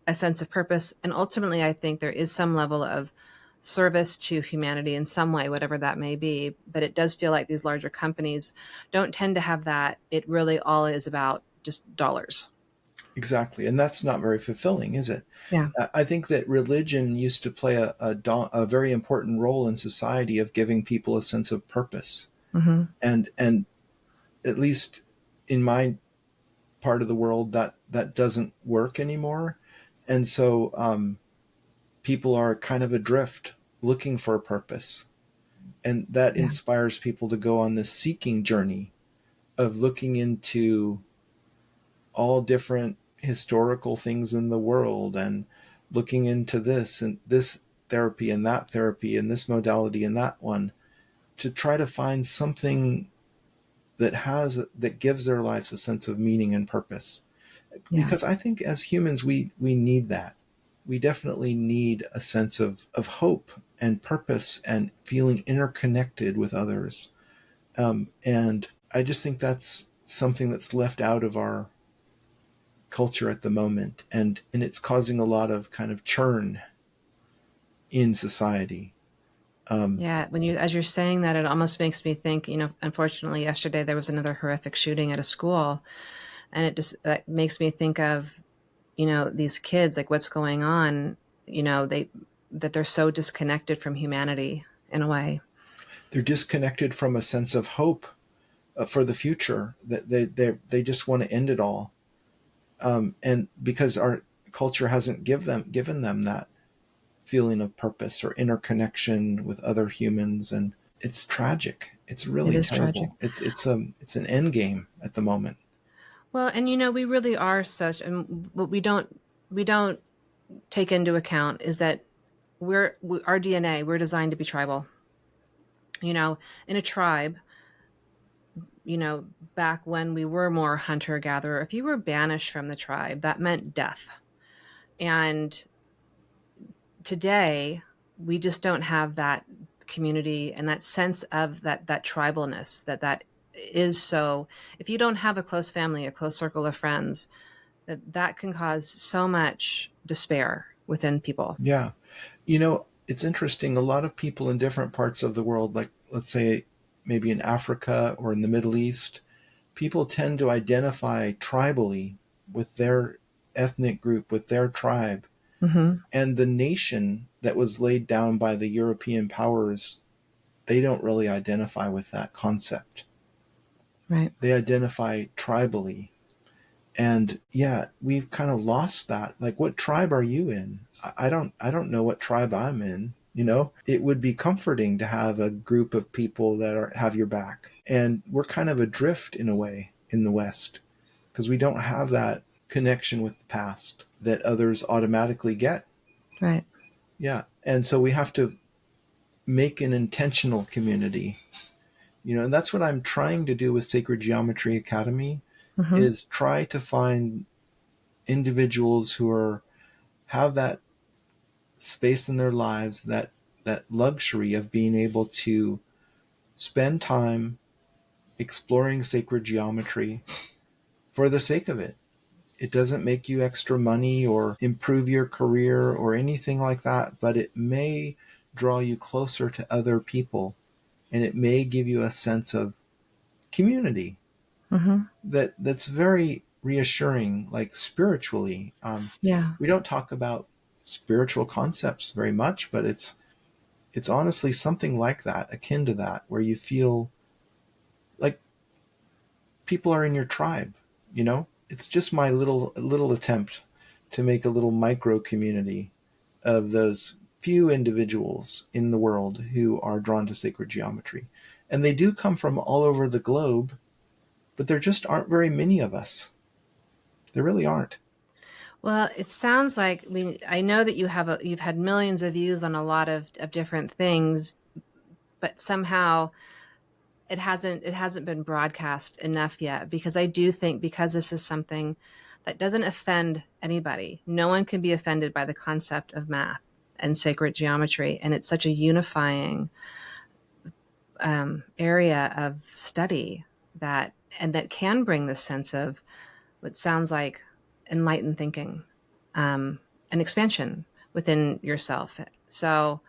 a sense of purpose. And ultimately, I think there is some level of service to humanity in some way, whatever that may be. But it does feel like these larger companies don't tend to have that. It really all is about just dollars. Exactly. And that's not very fulfilling, is it? Yeah. I think that religion used to play a very important role in society of giving people a sense of purpose. Hmm. And at least in my part of the world, that doesn't work anymore. And so people are kind of adrift looking for a purpose. And that Yeah. inspires people to go on this seeking journey of looking into all different historical things in the world, and looking into this and this therapy and this modality and that one, to try to find something that gives their lives a sense of meaning and purpose. Yeah. Because I think as humans we need that. We definitely need a sense of hope and purpose and feeling interconnected with others. And I just think that's something that's left out of our culture at the moment, and it's causing a lot of kind of churn in society. Um, Yeah, as you're saying that, it almost makes me think, unfortunately, yesterday there was another horrific shooting at a school, and it just that makes me think of, these kids, like what's going on, that they're so disconnected from humanity in a way. they're disconnected from a sense of hope for the future. That they just want to end it all, and because our culture hasn't given them that feeling of purpose or interconnection with other humans, and it's tragic. It's It really is tragic. terrible. It's an end game at the moment. Well, and we really are such, and what we don't take into account is that our DNA, we're designed to be tribal. In a tribe, back when we were more hunter gatherer, if you were banished from the tribe, that meant death. And today, we just don't have that community and that sense of that tribalness that is so. If you don't have a close family, a close circle of friends, that can cause so much despair within people. Yeah. You know, it's interesting. A lot of people in different parts of the world, like let's say maybe in Africa or in the Middle East, people tend to identify tribally with their ethnic group, with their tribe. Mm-hmm. And the nation that was laid down by the European powers, they don't really identify with that concept. Right. They identify tribally. And yeah, we've kind of lost that. Like, what tribe are you in? I don't know what tribe I'm in. It would be comforting to have a group of people that have your back. And we're kind of adrift in a way in the West because we don't have that connection with the past that others automatically get. Right. Yeah. And so we have to make an intentional community. And that's what I'm trying to do with Sacred Geometry Academy, Mm-hmm. is try to find individuals who have that space in their lives, that luxury of being able to spend time exploring sacred geometry for the sake of it. It doesn't make you extra money or improve your career or anything like that, but it may draw you closer to other people, and it may give you a sense of community Mm-hmm. that's very reassuring, like spiritually. Yeah. We don't talk about spiritual concepts very much, but it's honestly something like that, akin to that, where you feel like people are in your tribe. It's just my little attempt to make a little micro community of those few individuals in the world who are drawn to sacred geometry. And they do come from all over the globe, but there just aren't very many of us. There really aren't. Well, it sounds like, I know that you've had millions of views on a lot of different things, but somehow it hasn't been broadcast enough yet, because I do think, because this is something that doesn't offend anybody. No one can be offended by the concept of math and sacred geometry, and it's such a unifying area of study, that can bring this sense of what sounds like enlightened thinking, and expansion within yourself. So,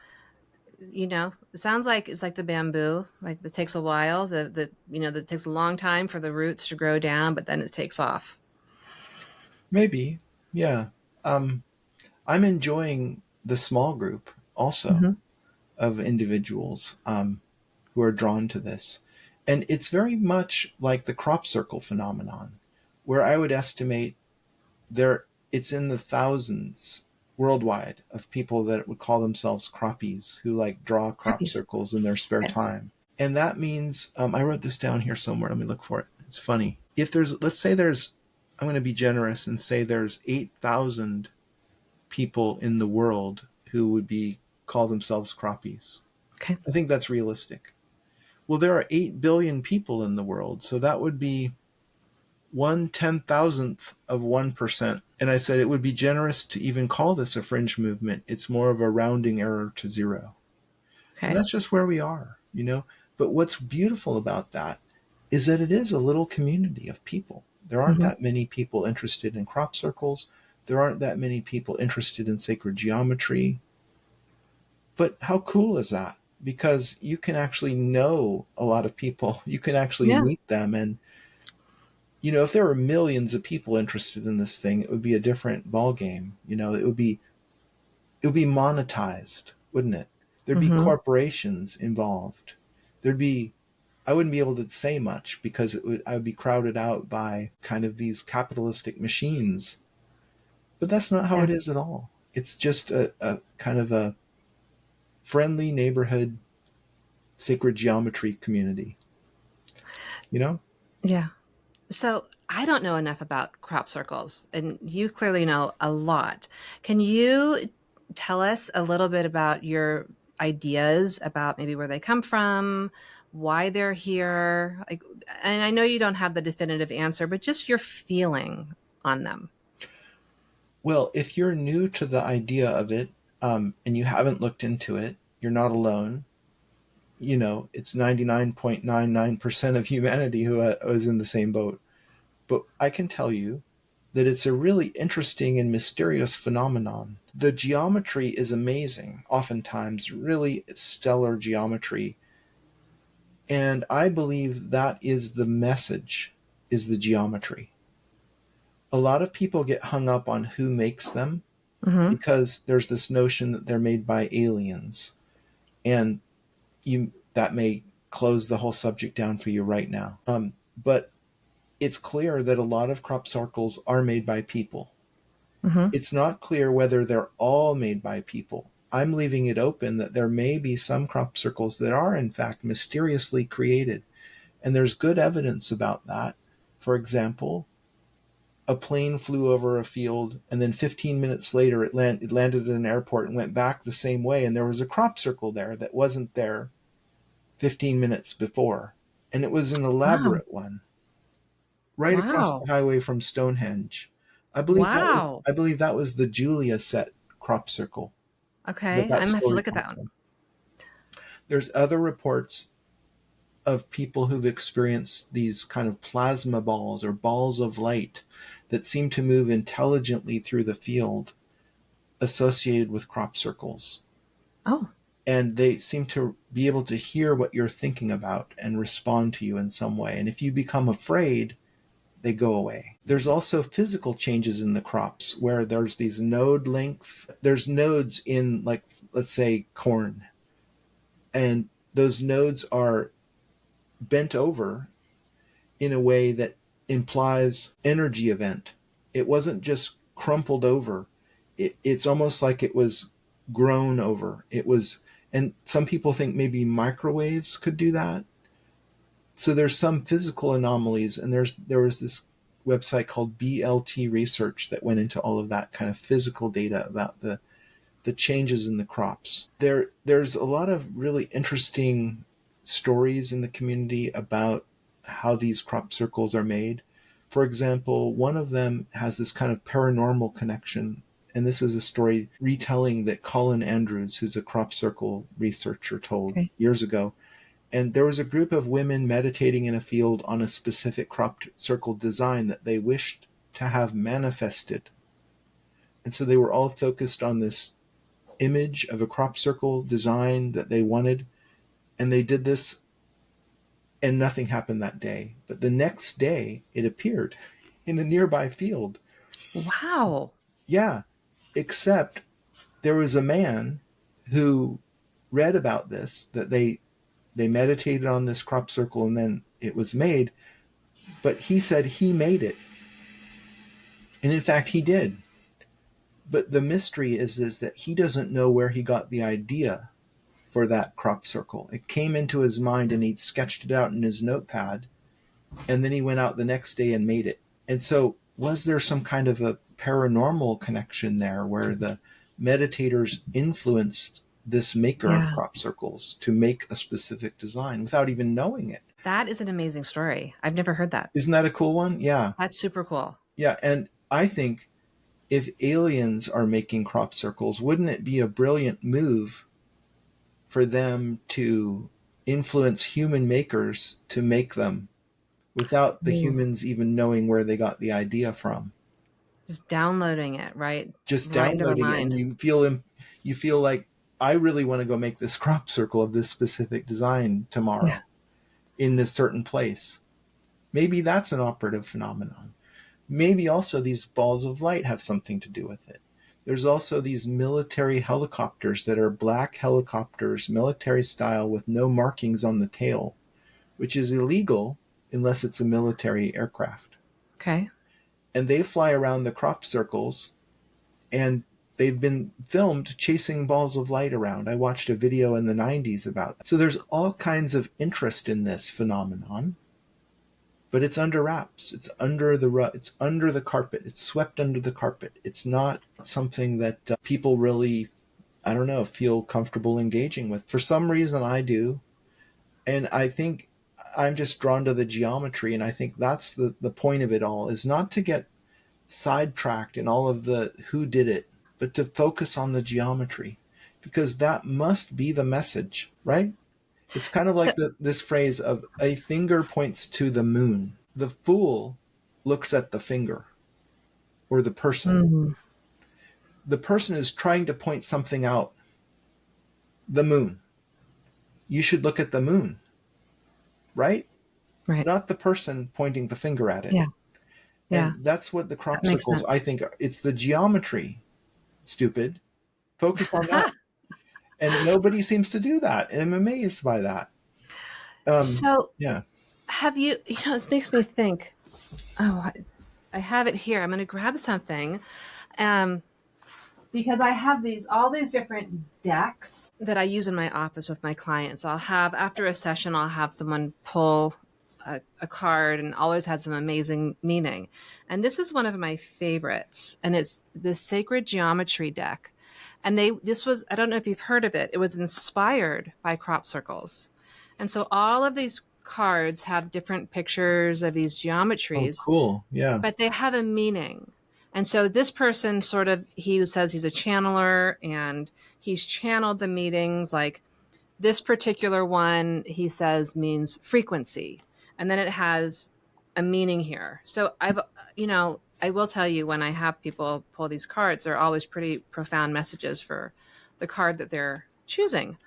it sounds like it's like the bamboo, like it takes a while, that takes a long time for the roots to grow down, but then it takes off. Maybe. Yeah. Um, I'm enjoying the small group also Hmm. of individuals who are drawn to this. And it's very much like the crop circle phenomenon, where I would estimate it's in the thousands worldwide of people that would call themselves croppies, who like draw crop Crappies. circles in their spare Okay. time. And that means, I wrote this down here somewhere. Let me look for it. It's funny. If let's say I'm going to be generous and say there's 8,000 people in the world who would call themselves croppies. Okay. I think that's realistic. Well, there are 8 billion people in the world, so that would be 1/10,000th of 1%. And I said it would be generous to even call this a fringe movement. It's more of a rounding error to zero. And Okay. that's just where we are. But what's beautiful about that is that it is a little community of people. There aren't Hmm. that many people interested in crop circles. There aren't that many people interested in sacred geometry. But how cool is that? Because you can actually know a lot of people. You can actually Yeah. meet them. And, if there were millions of people interested in this thing, it would be a different ball game. It would be monetized, wouldn't it? There'd be Hmm. corporations involved. There'd be I wouldn't be able to say much because I would be crowded out by kind of these capitalistic machines. But that's not how Yeah. it is at all. It's just a kind of a friendly neighborhood sacred geometry community. You know? Yeah. So I don't know enough about crop circles, and you clearly know a lot. Can you tell us a little bit about your ideas about maybe where they come from, why they're here? Like, and I know you don't have the definitive answer, but just your feeling on them. Well, if you're new to the idea of it, and you haven't looked into it, you're not alone. It's 99.99% of humanity who is in the same boat. But I can tell you that it's a really interesting and mysterious phenomenon. The geometry is amazing, oftentimes really stellar geometry. And I believe that is the message, is the geometry. A lot of people get hung up on who makes them Mm-hmm. because there's this notion that they're made by aliens. And that may close the whole subject down for you right now. But it's clear that a lot of crop circles are made by people. Mm-hmm. It's not clear whether they're all made by people. I'm leaving it open that there may be some crop circles that are, in fact, mysteriously created. And there's good evidence about that. For example, a plane flew over a field, and then 15 minutes later, it landed at an airport and went back the same way. And there was a crop circle there that wasn't there 15 minutes before. And it was an Wow. elaborate one right across the Wow. highway from Stonehenge. Wow. I believe that was the Julia set crop circle that Okay. that I'm gonna have to story look at comes that one. from. There's other reports of people who've experienced these kind of plasma balls or balls of light that seem to move intelligently through the field associated with crop circles. Oh. And they seem to be able to hear what you're thinking about and respond to you in some way. And if you become afraid, they go away. There's also physical changes in the crops where there's these node length. There's nodes in, like, let's say, corn, and those nodes are bent over in a way that implies energy event. It wasn't just crumpled over. It's almost like it was grown over. It was, and some people think maybe microwaves could do that. So there's some physical anomalies, and there was this website called BLT Research that went into all of that kind of physical data about the changes in the crops. There's a lot of really interesting stories in the community about how these crop circles are made. For example, one of them has this kind of paranormal connection, and this is a story retelling that Colin Andrews, who's a crop circle researcher, told Okay. years ago. And there was a group of women meditating in a field on a specific crop circle design that they wished to have manifested. And so they were all focused on this image of a crop circle design that they wanted. And they did this, and nothing happened that day. But the next day, it appeared in a nearby field. Wow. Yeah, except there was a man who read about this, that they meditated on this crop circle and then it was made, but he said he made it. And in fact, he did. But the mystery is that he doesn't know where he got the idea for that crop circle. It came into his mind and he sketched it out in his notepad, and then he went out the next day and made it. And so, was there some kind of a paranormal connection there where the meditators influenced this maker of Yeah. crop circles to make a specific design without even knowing it? That is an amazing story. I've never heard that. Isn't that a cool one? Yeah. That's super cool. Yeah. And I think if aliens are making crop circles, wouldn't it be a brilliant move for them to influence human makers to make them without the Ooh. humans even knowing where they got the idea from? Just downloading it Just right into their downloading it, and mind. you feel like, I really want to go make this crop circle of this specific design Yeah. tomorrow in this certain place. Maybe that's an operative phenomenon. Maybe also these balls of light have something to do with it. There's also these military helicopters that are black helicopters, military style, with no markings on the tail, which is illegal unless it's a military aircraft. Okay. And they fly around the crop circles, and they've been filmed chasing balls of light around. I watched a video in the 90s about that. So there's all kinds of interest in this phenomenon, but it's under wraps. It's under the it's under the carpet. It's swept under the carpet. It's not something that people really, I don't know, feel comfortable engaging with. For some reason, I do. And I think I'm just drawn to the geometry. And I think that's the point of it all, is not to get sidetracked in all of the who did it, but to focus on the geometry, because that must be the message, right? It's kind of So, like this phrase of a finger points to the moon. The fool looks at the finger. or the person. Mm-hmm. The person is trying to point something out. The moon. You should look at the moon, right? Right. Not the person pointing the finger at it. Yeah. Yeah. And that's what the That crop makes circles, I sense. think, it's the geometry, stupid. Focus on that. And nobody seems to do that. I'm amazed by that. So Yeah. have you, it makes me think, oh, I have it here. I'm going to grab something. Um, because I have all these different decks that I use in my office with my clients. I'll have, after a session, I'll have someone pull a card and always had some amazing meaning. And this is one of my favorites, and it's the Sacred Geometry deck. And this was, I don't know if you've heard of it. It was inspired by crop circles. And so all of these cards have different pictures of these Oh, geometries, cool. Yeah. but they have a meaning. And so this person sort of, he says he's a channeler and he's channeled the meetings. Like this particular one, he says means frequency. And then it has a meaning here. So I will tell you, when I have people pull these cards, they're always pretty profound messages for the card that they're choosing.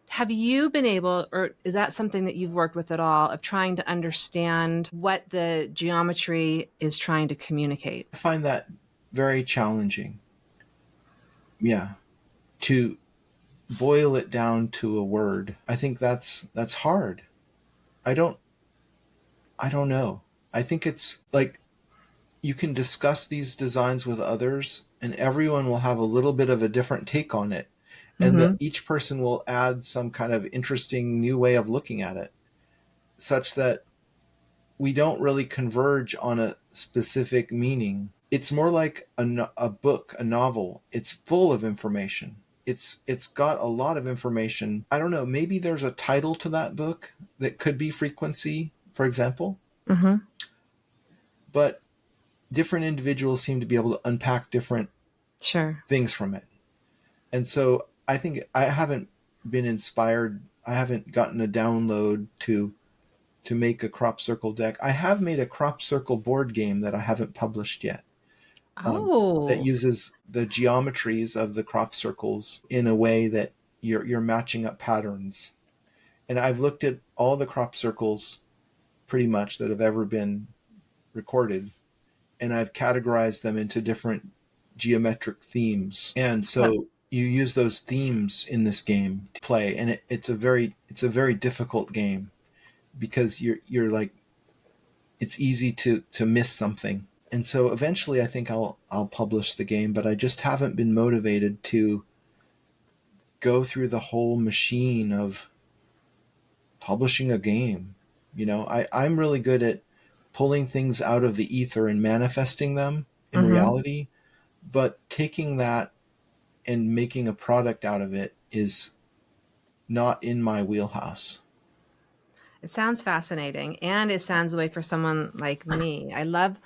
Have you been able, or is that something that you've worked with at all, of trying to understand what the geometry is trying to communicate? I find that very challenging. Yeah. To boil it down to a word. I think that's hard. I don't I don't know. I think it's like you can discuss these designs with others and everyone will have a little bit of a different take on it. And Mm-hmm. each person will add some kind of interesting new way of looking at it, such that we don't really converge on a specific meaning. It's more like a book, a novel. It's full of information. It's got a lot of information. I don't know, maybe there's a title to that book that could be frequency, for example, Mm-hmm. but different individuals seem to be able to unpack different Sure. things from it. And so I think I haven't been inspired. I haven't gotten a download to make a crop circle deck. I have made a crop circle board game that I haven't published yet. That Oh. uses the geometries of the crop circles in a way that you're matching up patterns. And I've looked at all the crop circles pretty much that have ever been recorded, and I've categorized them into different geometric themes. And What? so you use those themes in this game to play, and it's a very difficult game because you're like, it's easy to miss something. And so eventually I think I'll publish the game, but I just haven't been motivated to go through the whole machine of publishing a game. I'm really good at pulling things out of the ether and manifesting them in Mm-hmm. reality, but taking that and making a product out of it is not in my wheelhouse. It sounds fascinating, and it sounds a way for someone like me. I love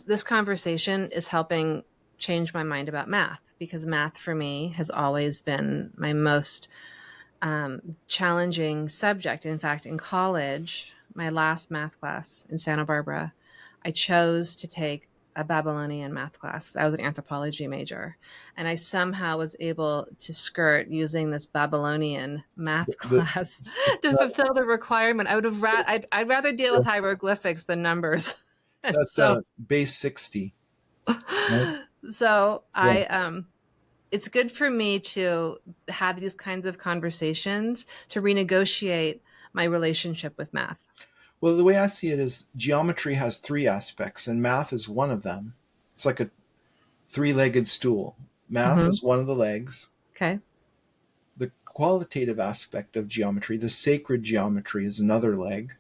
this conversation is helping change my mind about math, because math for me has always been my most challenging subject. In fact, in college, my last math class in Santa Barbara, I chose to take a Babylonian math class. I was an anthropology major, and I somehow was able to skirt using this Babylonian math The, class it's to not, fulfill the requirement. I'd rather deal with hieroglyphics than numbers. And that's so base 60, right? so Yeah. it's good for me to have these kinds of conversations to renegotiate my relationship with math. Well, the way I see it is geometry has three aspects, and math is one of them. It's like a three-legged stool. Math Mm-hmm. is one of the legs. Okay. The qualitative aspect of geometry, the sacred geometry, is another leg.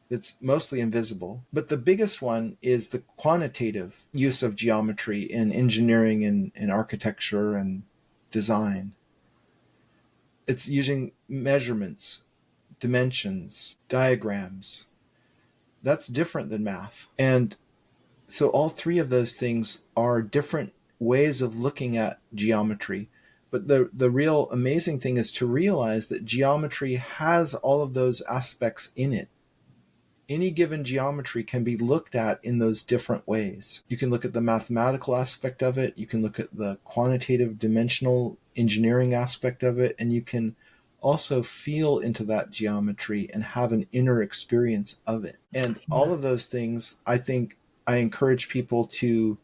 It's mostly invisible. But the biggest one is the quantitative use of geometry in engineering and architecture and design. It's using measurements, dimensions, diagrams. That's different than math. And so all three of those things are different ways of looking at geometry. But the real amazing thing is to realize that geometry has all of those aspects in it. any given geometry can be looked at in those different ways. You can look at the mathematical aspect of it, you can look at the quantitative dimensional engineering aspect of it, and you can also feel into that geometry and have an inner experience of it. And all Yeah. of those things, I think I encourage people to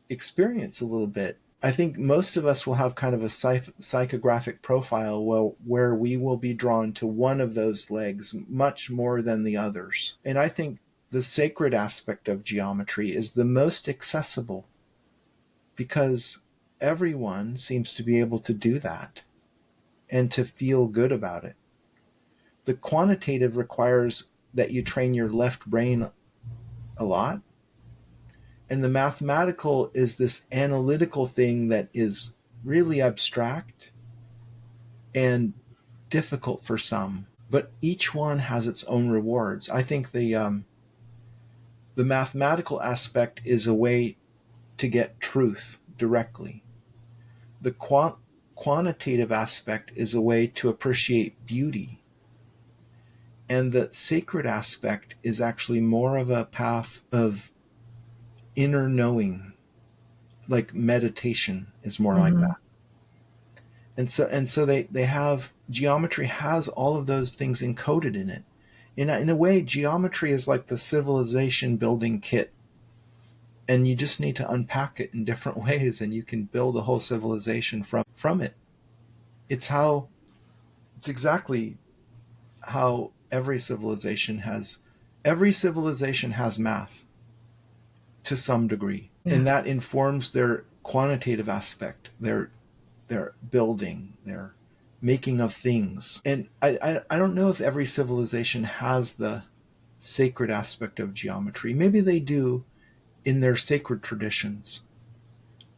experience a little bit. I think most of us will have kind of a psychographic profile where we will be drawn to one of those legs much more than the others. And I think the sacred aspect of geometry is the most accessible because everyone seems to be able to do that and to feel good about it. The quantitative requires that you train your left brain a lot. And the mathematical is this analytical thing that is really abstract and difficult for some. But each one has its own rewards. I think the mathematical aspect is a way to get truth directly. The quantitative aspect is a way to appreciate beauty. And the sacred aspect is actually more of a path of inner knowing, like meditation is more like Mm-hmm. that. And so they have geometry has all of those things encoded in it. In a way, geometry is like the civilization building kit, and you just need to unpack it in different ways, and you can build a whole civilization from it. It's how it's exactly how every civilization has math to some degree, Yeah. and that informs their quantitative aspect, their building, their making of things. And I don't know if every civilization has the sacred aspect of geometry. Maybe they do in their sacred traditions,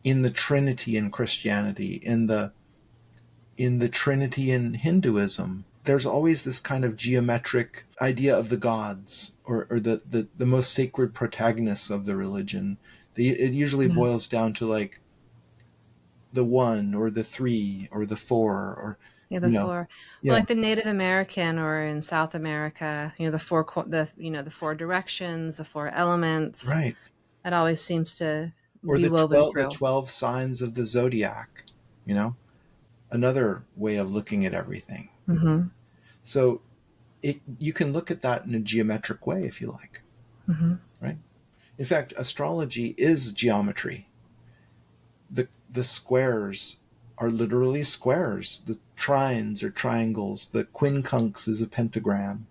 in the Trinity in Christianity, in the Trinity in Hinduism. There's always this kind of geometric idea of the gods or the most sacred protagonists of the religion. It usually Yeah. boils down to like the one or the three or the four or Yeah, you the know four. Well, yeah, like the Native American or in South America, the the four directions, the four elements. right. It always seems to Or be woven the through. 12 signs of the zodiac, you know another way of looking at everything. Mm-hmm. So you can look at that in a geometric way if you like, Mm-hmm. right? In fact, astrology is geometry. The squares are literally squares. The trines are triangles. The quincunx is a pentagram.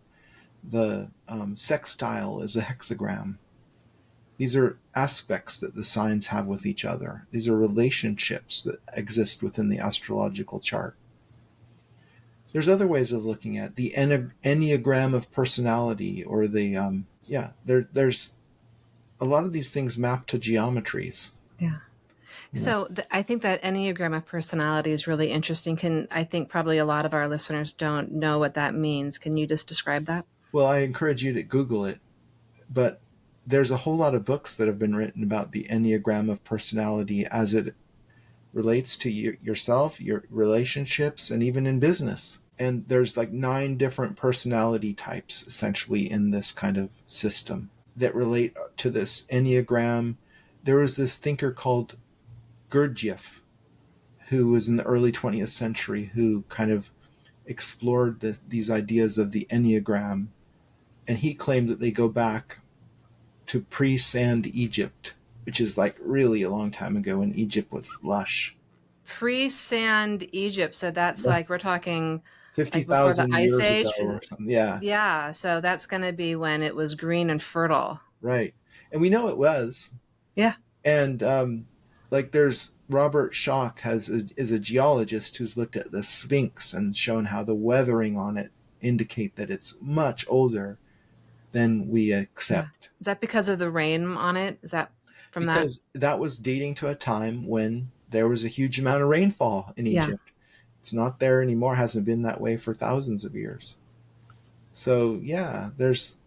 The sextile is a hexagram. These are aspects that the signs have with each other. These are relationships that exist within the astrological chart. There's other ways of looking at the enneagram of personality, or there's a lot of these things map to geometries. Yeah. You know, So I think that Enneagram of personality is really interesting. I think probably a lot of our listeners don't know what that means. Can you just describe that? well, I encourage you to Google it, but there's a whole lot of books that have been written about the enneagram of personality as it relates to yourself, your relationships, and even in business. And there's like 9 different personality types essentially in this kind of system that relate to this enneagram. There was this thinker called Gurdjieff, who was in the early 20th century, who kind of explored these ideas of the enneagram, and he claimed that they go back to pre-sand Egypt, which is like really a long time ago when Egypt was lush. Pre-sand Egypt. So that's Yeah. like we're talking like before the 50,000 Ice years ago Age. or something. Yeah, Yeah. So that's going to be when it was green and fertile. right. And we know it was. Yeah. And like there's Robert Schoch is a geologist who's looked at the Sphinx and shown how the weathering on it indicate that it's much older than we Yeah. accept. Is that because of the rain on it? Is that from that? Because that was dating to a time when there was a huge amount of rainfall in Yeah. Egypt. It's not there anymore, hasn't been that way for thousands of years. So, yeah, there's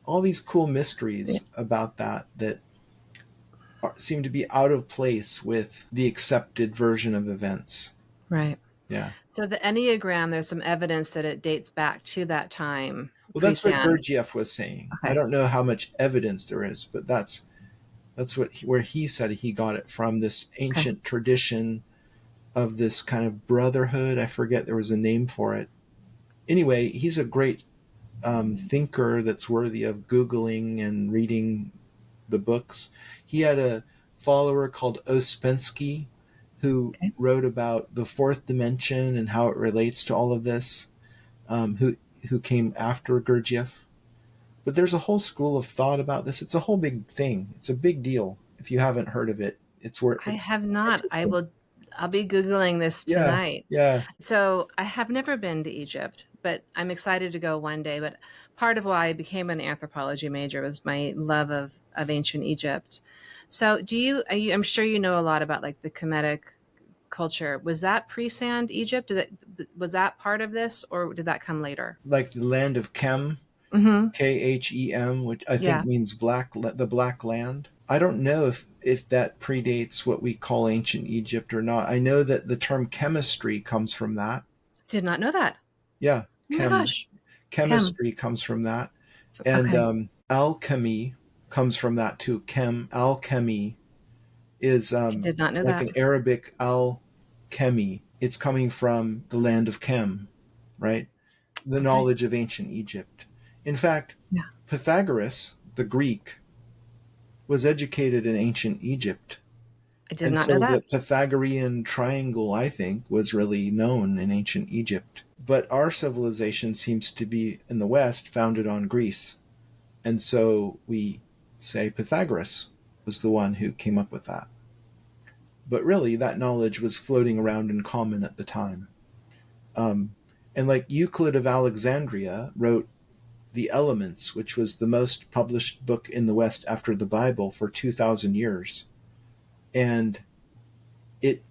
all these cool Yeah. mysteries about that seem to be out of place with the accepted version of events. Right. Yeah. So the Enneagram, there's some evidence that it dates back to that time, Well, that's what pre-sand. Gurdjieff was saying. I Okay. don't know how much evidence there is, but that's where he said he got it from, this Okay. ancient tradition of this kind of brotherhood. I forget, there was a name for it. Anyway, he's a great thinker that's worthy of Googling and reading the books. He had a follower called Ouspensky who Okay. wrote about the fourth dimension and how it relates to all of this, um, who, who came after Gurdjieff. But there's a whole school of thought about this. It's a whole big thing. It's a big deal. If you haven't heard of it, it's where I it's have not. interesting. I'll be Googling this Yeah, tonight. yeah. So I have never been to Egypt, but I'm excited to go one day. But part of why I became an anthropology major was my love of ancient Egypt. So I'm sure you know a lot about like the Kemetic culture. Was that pre-sand Egypt? Was that part of this or did that come later? Like the land of Kem, Mm-hmm. Khem, which I think Yeah. means the Black Land. I don't know if that predates what we call ancient Egypt or not. I know that the term chemistry comes from that. Did not know that. Yeah, Oh my gosh. Chem. chemistry comes from that, and Okay. alchemy comes from that too. Alchemy is I did not know like that. an Arabic al-Chemi. It's coming from the land of Chem, right? The Okay. knowledge of ancient Egypt. In fact, Yeah. Pythagoras, the Greek, was educated in ancient Egypt. I did And not know so the that. Pythagorean triangle, I think, was really known in ancient Egypt. But our civilization seems to be, in the West, founded on Greece. And so we say Pythagoras was the one who came up with that. But really, that knowledge was floating around in common at the time. Um, and like Euclid of Alexandria wrote The Elements, which was the most published book in the West after the Bible for 2,000 years. And it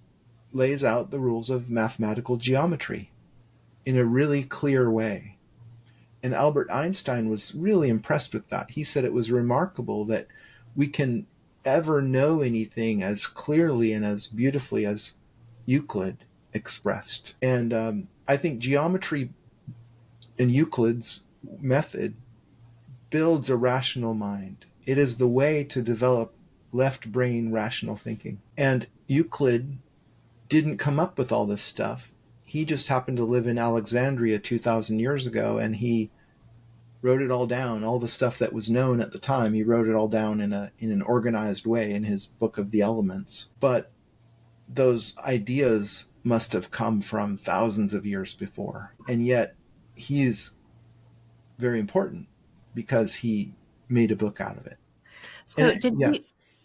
lays out the rules of mathematical geometry in a really clear way. And Albert Einstein was really impressed with that. He said it was remarkable that we can ever know anything as clearly and as beautifully as Euclid expressed. And I think geometry in Euclid's method builds a rational mind. It is the way to develop left brain rational thinking. And Euclid didn't come up with all this stuff. He just happened to live in Alexandria 2,000 years ago, and he wrote it all down, all the stuff that was known at the time. He wrote it all down in an organized way in his book of the Elements. But those ideas must have come from thousands of years before. And yet he's very important because he made a book out of it. And So yeah,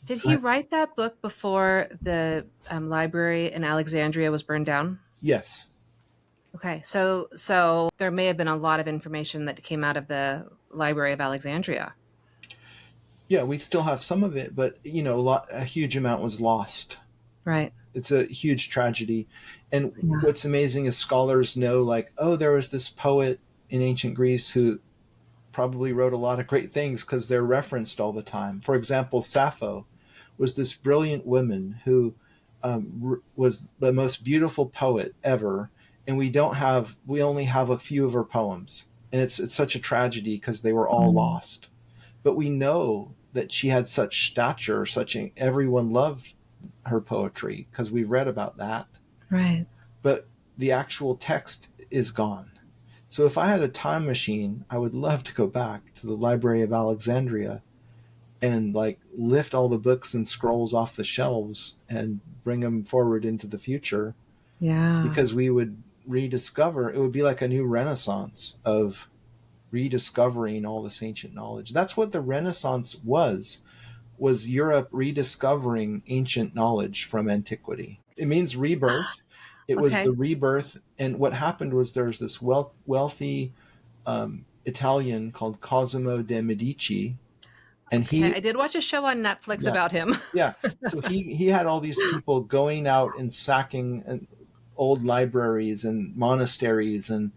did go he ahead. write that book before the library in Alexandria was burned down? Yes. Okay, so there may have been a lot of information that came out of the Library of Alexandria. Yeah, we still have some of it, but a huge amount was lost. Right. It's a huge tragedy. And Yeah. what's amazing is scholars know, like, oh, there was this poet in ancient Greece who probably wrote a lot of great things because they're referenced all the time. For example, Sappho was this brilliant woman who was the most beautiful poet ever, and we only have a few of her poems, and it's such a tragedy because they were all Mm. lost. But we know that she had such stature, everyone loved her poetry because we've read about that. Right. But the actual text is gone. So if I had a time machine, I would love to go back to the Library of Alexandria and like lift all the books and scrolls off the shelves and bring them forward into the future, Yeah. because we would rediscover, it would be like a new renaissance of rediscovering all this ancient knowledge. That's what the Renaissance was Europe rediscovering ancient knowledge from antiquity. It means rebirth. It was Okay. the rebirth. And what happened was there was this wealthy Italian called Cosimo de' Medici, and Okay. I did watch a show on Netflix yeah, about him. yeah. So he had all these people going out and sacking old libraries and monasteries and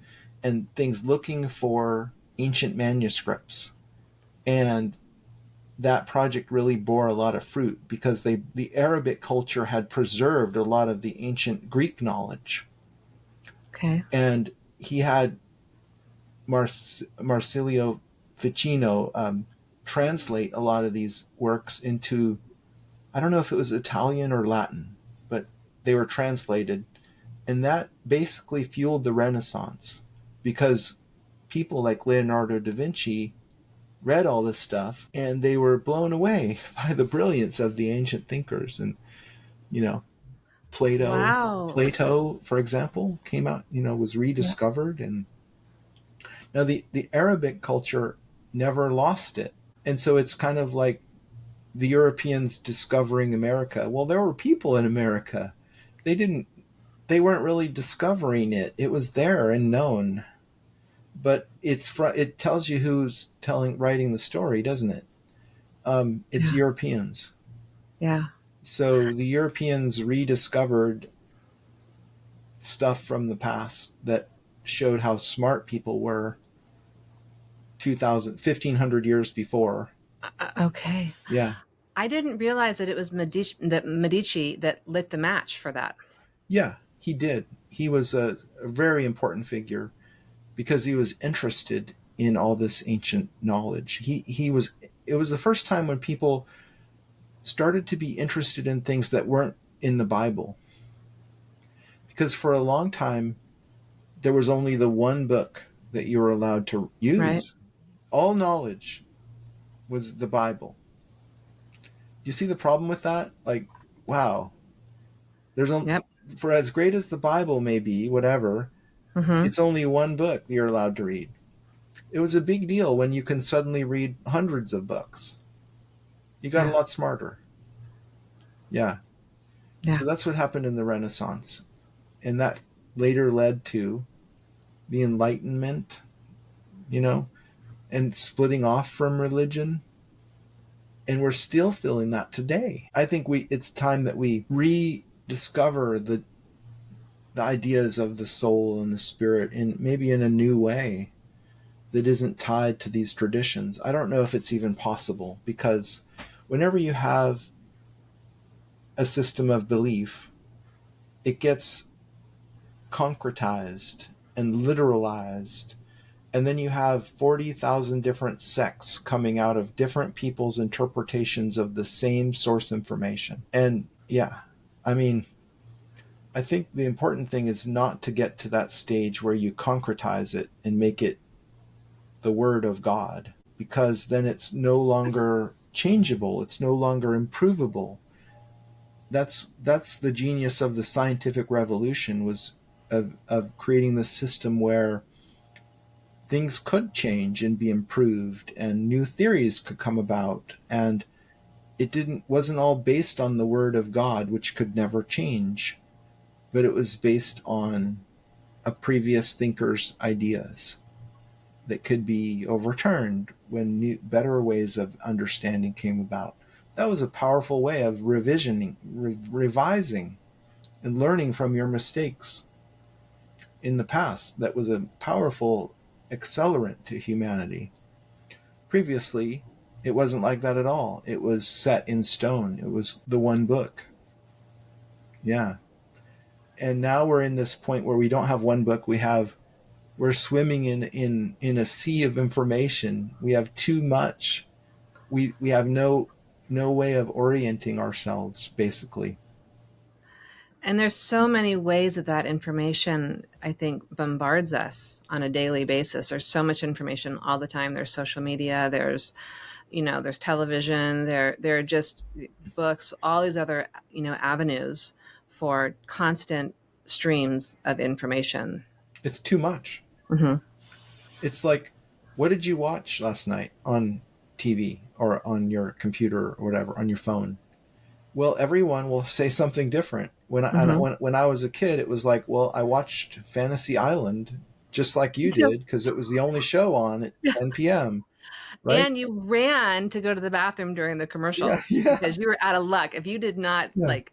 things, looking for ancient manuscripts. And that project really bore a lot of fruit because the Arabic culture had preserved a lot of the ancient Greek knowledge. Okay. And he had Marsilio Ficino translate a lot of these works into, I don't know if it was Italian or Latin, but they were translated. And that basically fueled the Renaissance, because people like Leonardo da Vinci read all this stuff and they were blown away by the brilliance of the ancient thinkers. And, you know, Plato, Wow. Plato, for example, came out, was Yeah. rediscovered. And now the Arabic culture never lost it. And so it's kind of like the Europeans discovering America. Well, there were people in America. They didn't they weren't really discovering it. It was there and known. But it tells you who's writing the story, doesn't it? It's Yeah. Europeans. Yeah. So the Europeans rediscovered stuff from the past that showed how smart people were 1,500 years before. Okay. Yeah. I didn't realize that it was Medici that lit the match for that. Yeah, he did. He was a very important figure because he was interested in all this ancient knowledge. He was It was the first time when people started to be interested in things that weren't in the Bible. Because for a long time there was only the one book that you were allowed to Right. use. All knowledge was the Bible. You see the problem with that? Like, wow, there's a Yep. for as great as the Bible may be, whatever, Mm-hmm. it's only one book that you're allowed to read. It was a big deal when you can suddenly read hundreds of books. You got a Yeah. lot smarter. Yeah. Yeah. So that's what happened in the Renaissance. And that later led to the Enlightenment, you know, and splitting off from religion. And we're still feeling that today. I think it's time that we rediscover the ideas of the soul and the spirit in maybe in a new way that isn't tied to these traditions. I don't know if it's even possible, because whenever you have a system of belief, it gets concretized and literalized. And then you have 40,000 different sects coming out of different people's interpretations of the same source information. And yeah, I mean, I think the important thing is not to get to that stage where you concretize it and make it the word of God, because then it's no longer changeable, it's no longer improvable. That's the genius of the scientific revolution, was of creating this system where things could change and be improved and new theories could come about, and it didn't wasn't all based on the word of God, which could never change, but it was based on a previous thinker's ideas that could be overturned when better ways of understanding came about. That was a powerful way of revising and learning from your mistakes in the past. That was a powerful accelerant to humanity. Previously, it wasn't like that at all. It was set in stone. It was the one book. Yeah. And now we're in this point where we don't have one book. We're swimming in a sea of information. We have too much. We have no way of orienting ourselves, basically. And there's so many ways that information, I think, bombards us on a daily basis. There's so much information all the time. There's social media. There's television. There are just books. All these other avenues for constant streams of information. It's too much. Hmm. It's like, what did you watch last night on TV or on your computer or whatever, on your phone? Well, everyone will say something different. Hmm. When I was a kid, it was like, well, I watched Fantasy Island just like you did because it was the only show on at 10 p.m. Right? And you ran to go to the bathroom during the Yeah, commercials yeah, because you were out of luck. If you did not yeah, if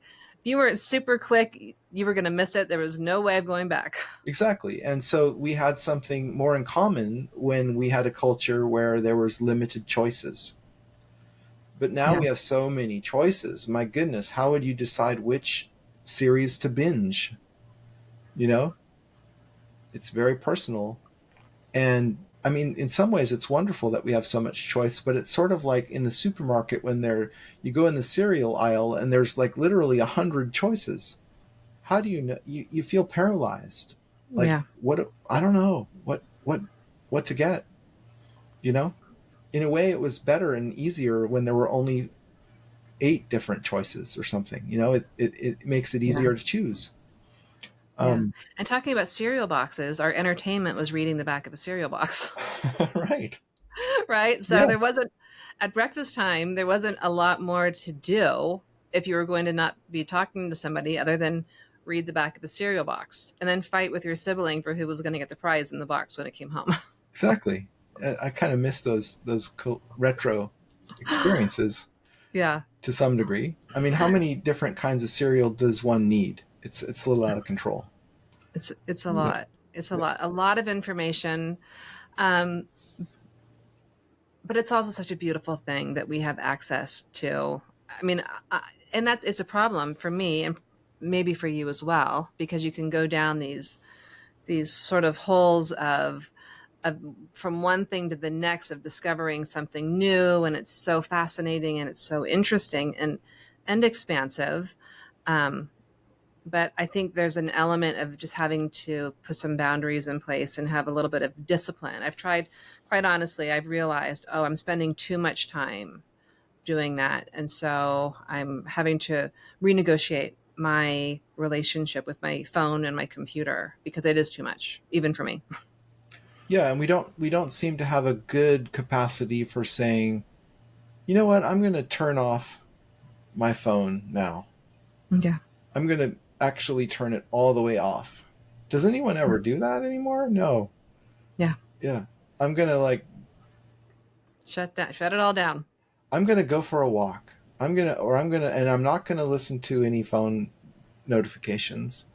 you weren't super quick, you were going to miss it. There was no way of going back. exactly. And so we had something more in common when we had a culture where there was limited choices. But now Yeah. we have so many choices. My goodness, how would you decide which series to binge? You know, it's very personal. And I mean, in some ways, it's wonderful that we have so much choice, but it's sort of like in the supermarket when you go in the cereal aisle and there's like literally 100 choices. How do you know? You feel paralyzed. Like Yeah. what? I don't know what to get. You know, in a way, it was better and easier when there were only 8 different choices or something. It makes it Yeah. easier to choose. Yeah. Um, And talking about cereal boxes, our entertainment was reading the back of a cereal box. right. Right? So Yeah. there wasn't at breakfast time, there wasn't a lot more to do if you were going to not be talking to somebody other than read the back of a cereal box and then fight with your sibling for who was going to get the prize in the box when it came home. Exactly. I kind of miss those retro experiences Yeah. to some degree. I mean, how many different kinds of cereal does one need? It's a little out of control. It's a Yeah. lot. It's a lot of information. Um, but it's also such a beautiful thing that we have access to. I mean, and that's it's a problem for me and maybe for you as well because you can go down these sort of holes of from one thing to the next of discovering something new, and it's so fascinating and it's so interesting and expansive. Um, but I think there's an element of just having to put some boundaries in place and have a little bit of discipline. I've tried, quite honestly, I've realized, oh, I'm spending too much time doing that. And so I'm having to renegotiate my relationship with my phone and my computer because it is too much, even for me. Yeah, and we don't seem to have a good capacity for saying, you know what, I'm going to turn off my phone now. Yeah. I'm going to actually turn it all the way off. Does anyone ever do that anymore? No. Yeah. Yeah. I'm going to like Shut it all down. I'm going to go for a walk. And I'm not going to listen to any phone notifications,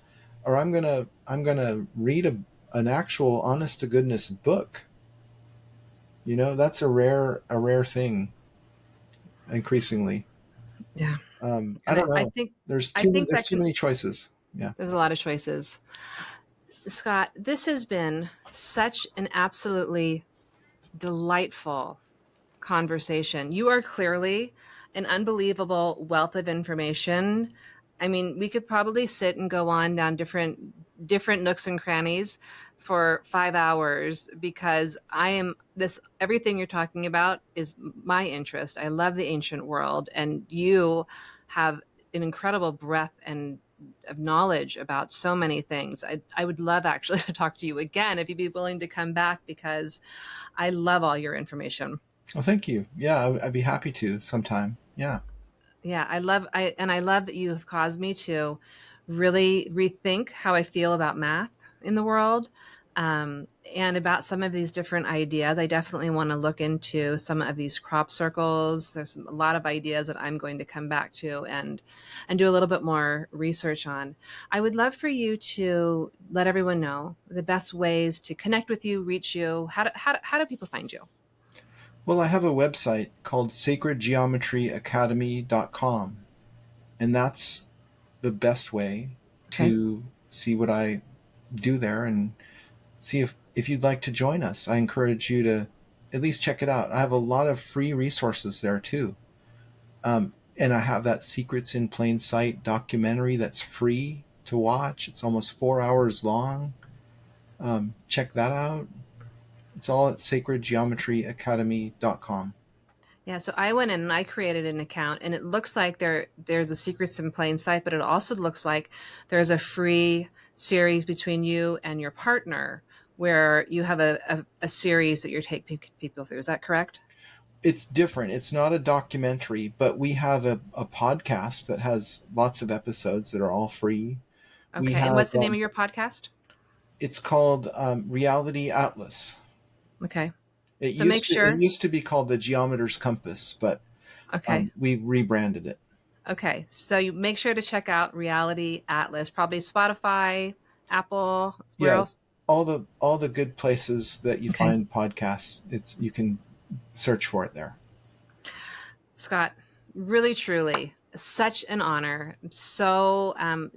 or I'm going to read an actual honest to goodness book. That's a rare thing increasingly. Yeah. I And don't I know. think There's I too many, think there's that too can many choices. Yeah. there's a lot of choices. Scott, this has been such an absolutely delightful conversation. You are clearly an unbelievable wealth of information. I mean, we could probably sit and go on down different nooks and crannies for 5 hours because I am this everything you're talking about is my interest. I love the ancient world, and you have an incredible breadth and of knowledge about so many things. I would love actually to talk to you again if you'd be willing to come back because I love all your information. Well, thank you. Yeah, I'd be happy to sometime. Yeah. Yeah, I love that you have caused me to really rethink how I feel about math in the world, and about some of these different ideas. I definitely want to look into some of these crop circles. A lot of ideas that I'm going to come back to and do a little bit more research on. I would love for you to let everyone know the best ways to connect with you, reach you. How do people find you? Well, I have a website called sacredgeometryacademy.com, and that's the best way Okay. to see what I do there and see if you'd like to join us. I encourage you to at least check it out. I have a lot of free resources there too. And I have that Secrets in Plain Sight documentary that's free to watch. It's almost 4 hours long. Check that out. It's all at sacredgeometryacademy.com. Yeah, so I went in and I created an account, and it looks like there's a secrets in plain sight, but it also looks like there's a free series between you and your partner where you have a series that you're taking people through. Is that correct? It's different. It's not a documentary, but we have a podcast that has lots of episodes that are all free. We Okay. And have what's the name of your podcast? it's called Reality Atlas. Okay. It So make used to it sure. used to be called the Geometer's Compass, but Okay. we've rebranded it. Okay. So you make sure to check out Reality Atlas, probably Spotify, Apple. Where Yeah, else? all the good places that you Okay. find podcasts, it's you can search for it there. Scott, really, truly, such an honor. I'm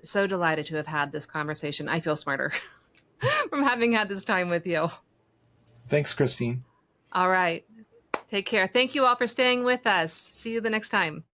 so delighted to have had this conversation. I feel smarter from having had this time with you. Thanks, Christine. All right. Take care. Thank you all for staying with us. See you the next time.